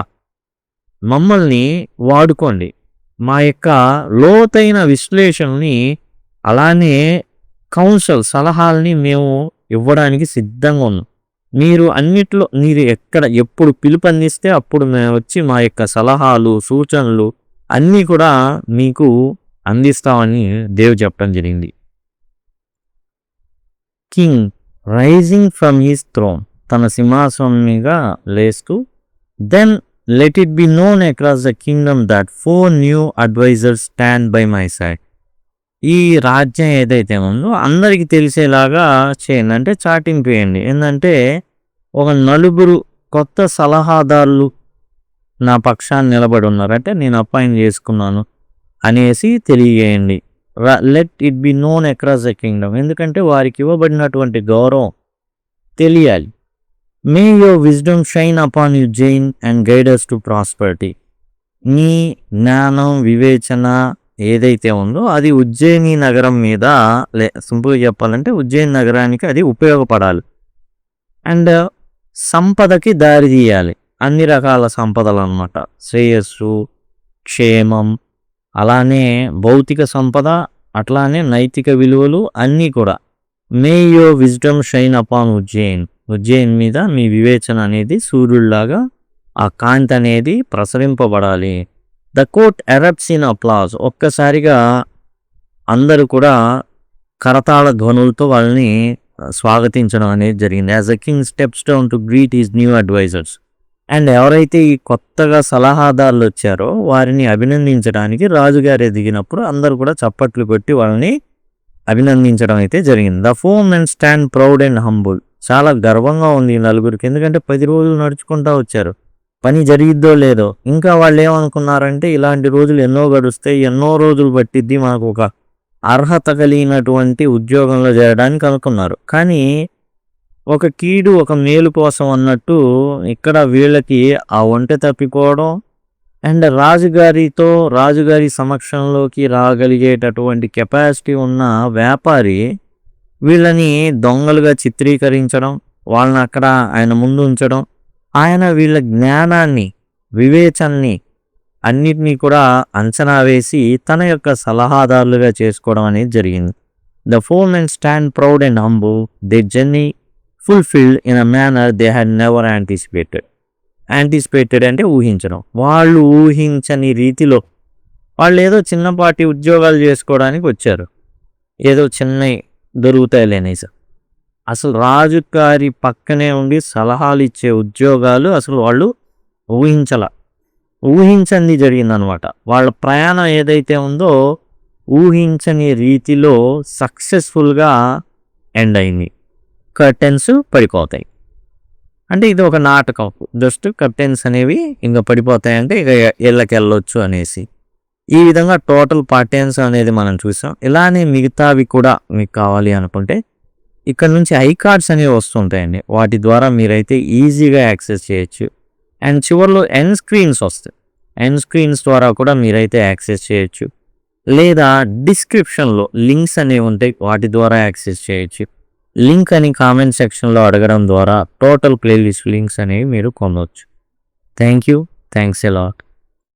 మమ్మల్ని వాడుకోండి. మా యొక్క లోతైన విశ్లేషణని అలానే సలహాలని మేము ఇవ్వడానికి సిద్ధంగా ఉన్నాం. మీరు అన్నిట్లో ఎప్పుడు పిలుపందిస్తే అప్పుడు మేము వచ్చి మా యొక్క సలహాలు, సూచనలు అన్నీ కూడా మీకు అందిస్తామని దేవ్ చెప్పడం జరిగింది. King rising from his throne, తన సింహాసనం మీద లేస్తూ, then let it be known across the kingdom that 4 new advisors stand by my side. ఈ రాజ్యం ఏదైతే ఉందో అందరికీ తెలిసేలాగా చేయండి, అంటే చాటింపు వేయండి. ఏంటంటే ఒక 4 కొత్త సలహాదారులు నా పక్షాన్ని నిలబడి ఉన్నారంటే నేను అపాయింట్ చేసుకున్నాను అనేసి తెలియజేయండి. Let it be known across the Kingdom, ఎందుకంటే వారికి ఇవ్వబడినటువంటి గౌరవం తెలియాలి. మే your wisdom shine upon you Jain and guiders to prosperity. నీ జ్ఞానం, వివేచన ఏదైతే ఉందో అది ఉజ్జయిని నగరం మీద, సింపుల్గా చెప్పాలంటే ఉజ్జయిని నగరానికి అది ఉపయోగపడాలి. అండ్ సంపదకి దారి తీయాలి, అన్ని రకాల సంపదలు అన్నమాట, శ్రేయస్సు, క్షేమం, అలానే భౌతిక సంపద, అట్లానే నైతిక విలువలు అన్నీ కూడా. May your wisdom shine upon Ujjain మీద మీ వివేచన అనేది సూర్యుడిలాగా ఆ కాంతి అనేది ప్రసరింపబడాలి. The court erupts in applause, ఒక్కసారిగా అందరూ కూడా కరతాళ ధ్వనులతో వాళ్ళని స్వాగతించడం అనేది జరిగింది. As a king steps down to greet his new advisors. And ఎవరైతే ఈ కొత్తగా సలహాదారులు వచ్చారో వారిని అభినందించడానికి రాజుగారు ఎదిగినప్పుడు అందరూ కూడా చప్పట్లు కొట్టి వాళ్ళని అభినందించడం అయితే జరిగింది. The 4 men stand proud and humble, చాలా గర్వంగా ఉంది ఈ 4గురికి, ఎందుకంటే 10 రోజులు నడుచుకుంటూ వచ్చారు, పని జరిగిద్దో లేదో. ఇంకా వాళ్ళు ఏమనుకున్నారంటే ఇలాంటి రోజులు ఎన్నో గడుస్తాయి, ఎన్నో రోజులు పట్టిద్ది, మనకు ఒక అర్హత కలిగినటువంటి ఉద్యోగంలో చేరడానికి అనుకున్నారు. కానీ ఒక కీడు ఒక మేలు కోసం అన్నట్టు ఇక్కడ వీళ్ళకి ఆ ఒంటె తప్పిపోవడం అండ్ రాజుగారి సమక్షంలోకి రాగలిగేటటువంటి కెపాసిటీ ఉన్న వ్యాపారి వీళ్ళని దొంగలుగా చిత్రీకరించడం, వాళ్ళని అక్కడ ఆయన ముందు ఉంచడం, ఆయన వీళ్ళ జ్ఞానాన్ని, వివేచనని అన్నిటినీ కూడా అంచనా వేసి తన యొక్క సలహాదారులుగా చేసుకోవడం అనేది జరిగింది. The 4 men stand proud and humble, they journey fulfilled in a manner they had never anticipated అంటే ఊహించడం. వాళ్ళు ఊహించని రీతిలో వాళ్ళు ఏదో చిన్నపాటి ఉద్యోగాలు చేసుకోవడానికి వచ్చారు, ఏదో చిన్నవి దొరుకుతాయిలేనేసి. అసలు రాజుగారి పక్కనే ఉండి సలహాలు ఇచ్చే ఉద్యోగాలు అసలు వాళ్ళు ఊహించంది జరిగిందనమాట. వాళ్ళ ప్రయాణం ఏదైతే ఉందో ఊహించని రీతిలో సక్సెస్ఫుల్గా ఎండ్ అయింది. కర్టెన్స్ పడిపోతాయి, అంటే ఇది ఒక నాటకం, జస్ట్ కర్టెన్స్ అనేవి ఇంకా పడిపోతాయంటే ఇక వెళ్ళొచ్చు అనేసి. ఈ విధంగా టోటల్ పార్టెన్స్ అనేది మనం చూసాం. ఇలానే మిగతావి కూడా మీకు కావాలి అనుకుంటే ఇక్కడ నుంచి ఐ కార్డ్స్ అనేవి వస్తుంటాయండి, వాటి ద్వారా మీరైతే ఈజీగా యాక్సెస్ చేయొచ్చు. అండ్ చివరిలో ఎండ్ స్క్రీన్స్ వస్తాయి, ఎండ్ స్క్రీన్స్ ద్వారా కూడా మీరైతే యాక్సెస్ చేయొచ్చు. లేదా డిస్క్రిప్షన్లో లింక్స్ అనేవి ఉంటాయి, వాటి ద్వారా యాక్సెస్ చేయొచ్చు. లింక్ అని కామెంట్ సెక్షన్లో అడగడం ద్వారా టోటల్ ప్లేలిస్ట్ లింక్స్ అనేవి మీరు పొందవచ్చు. Thank you. Thanks a lot.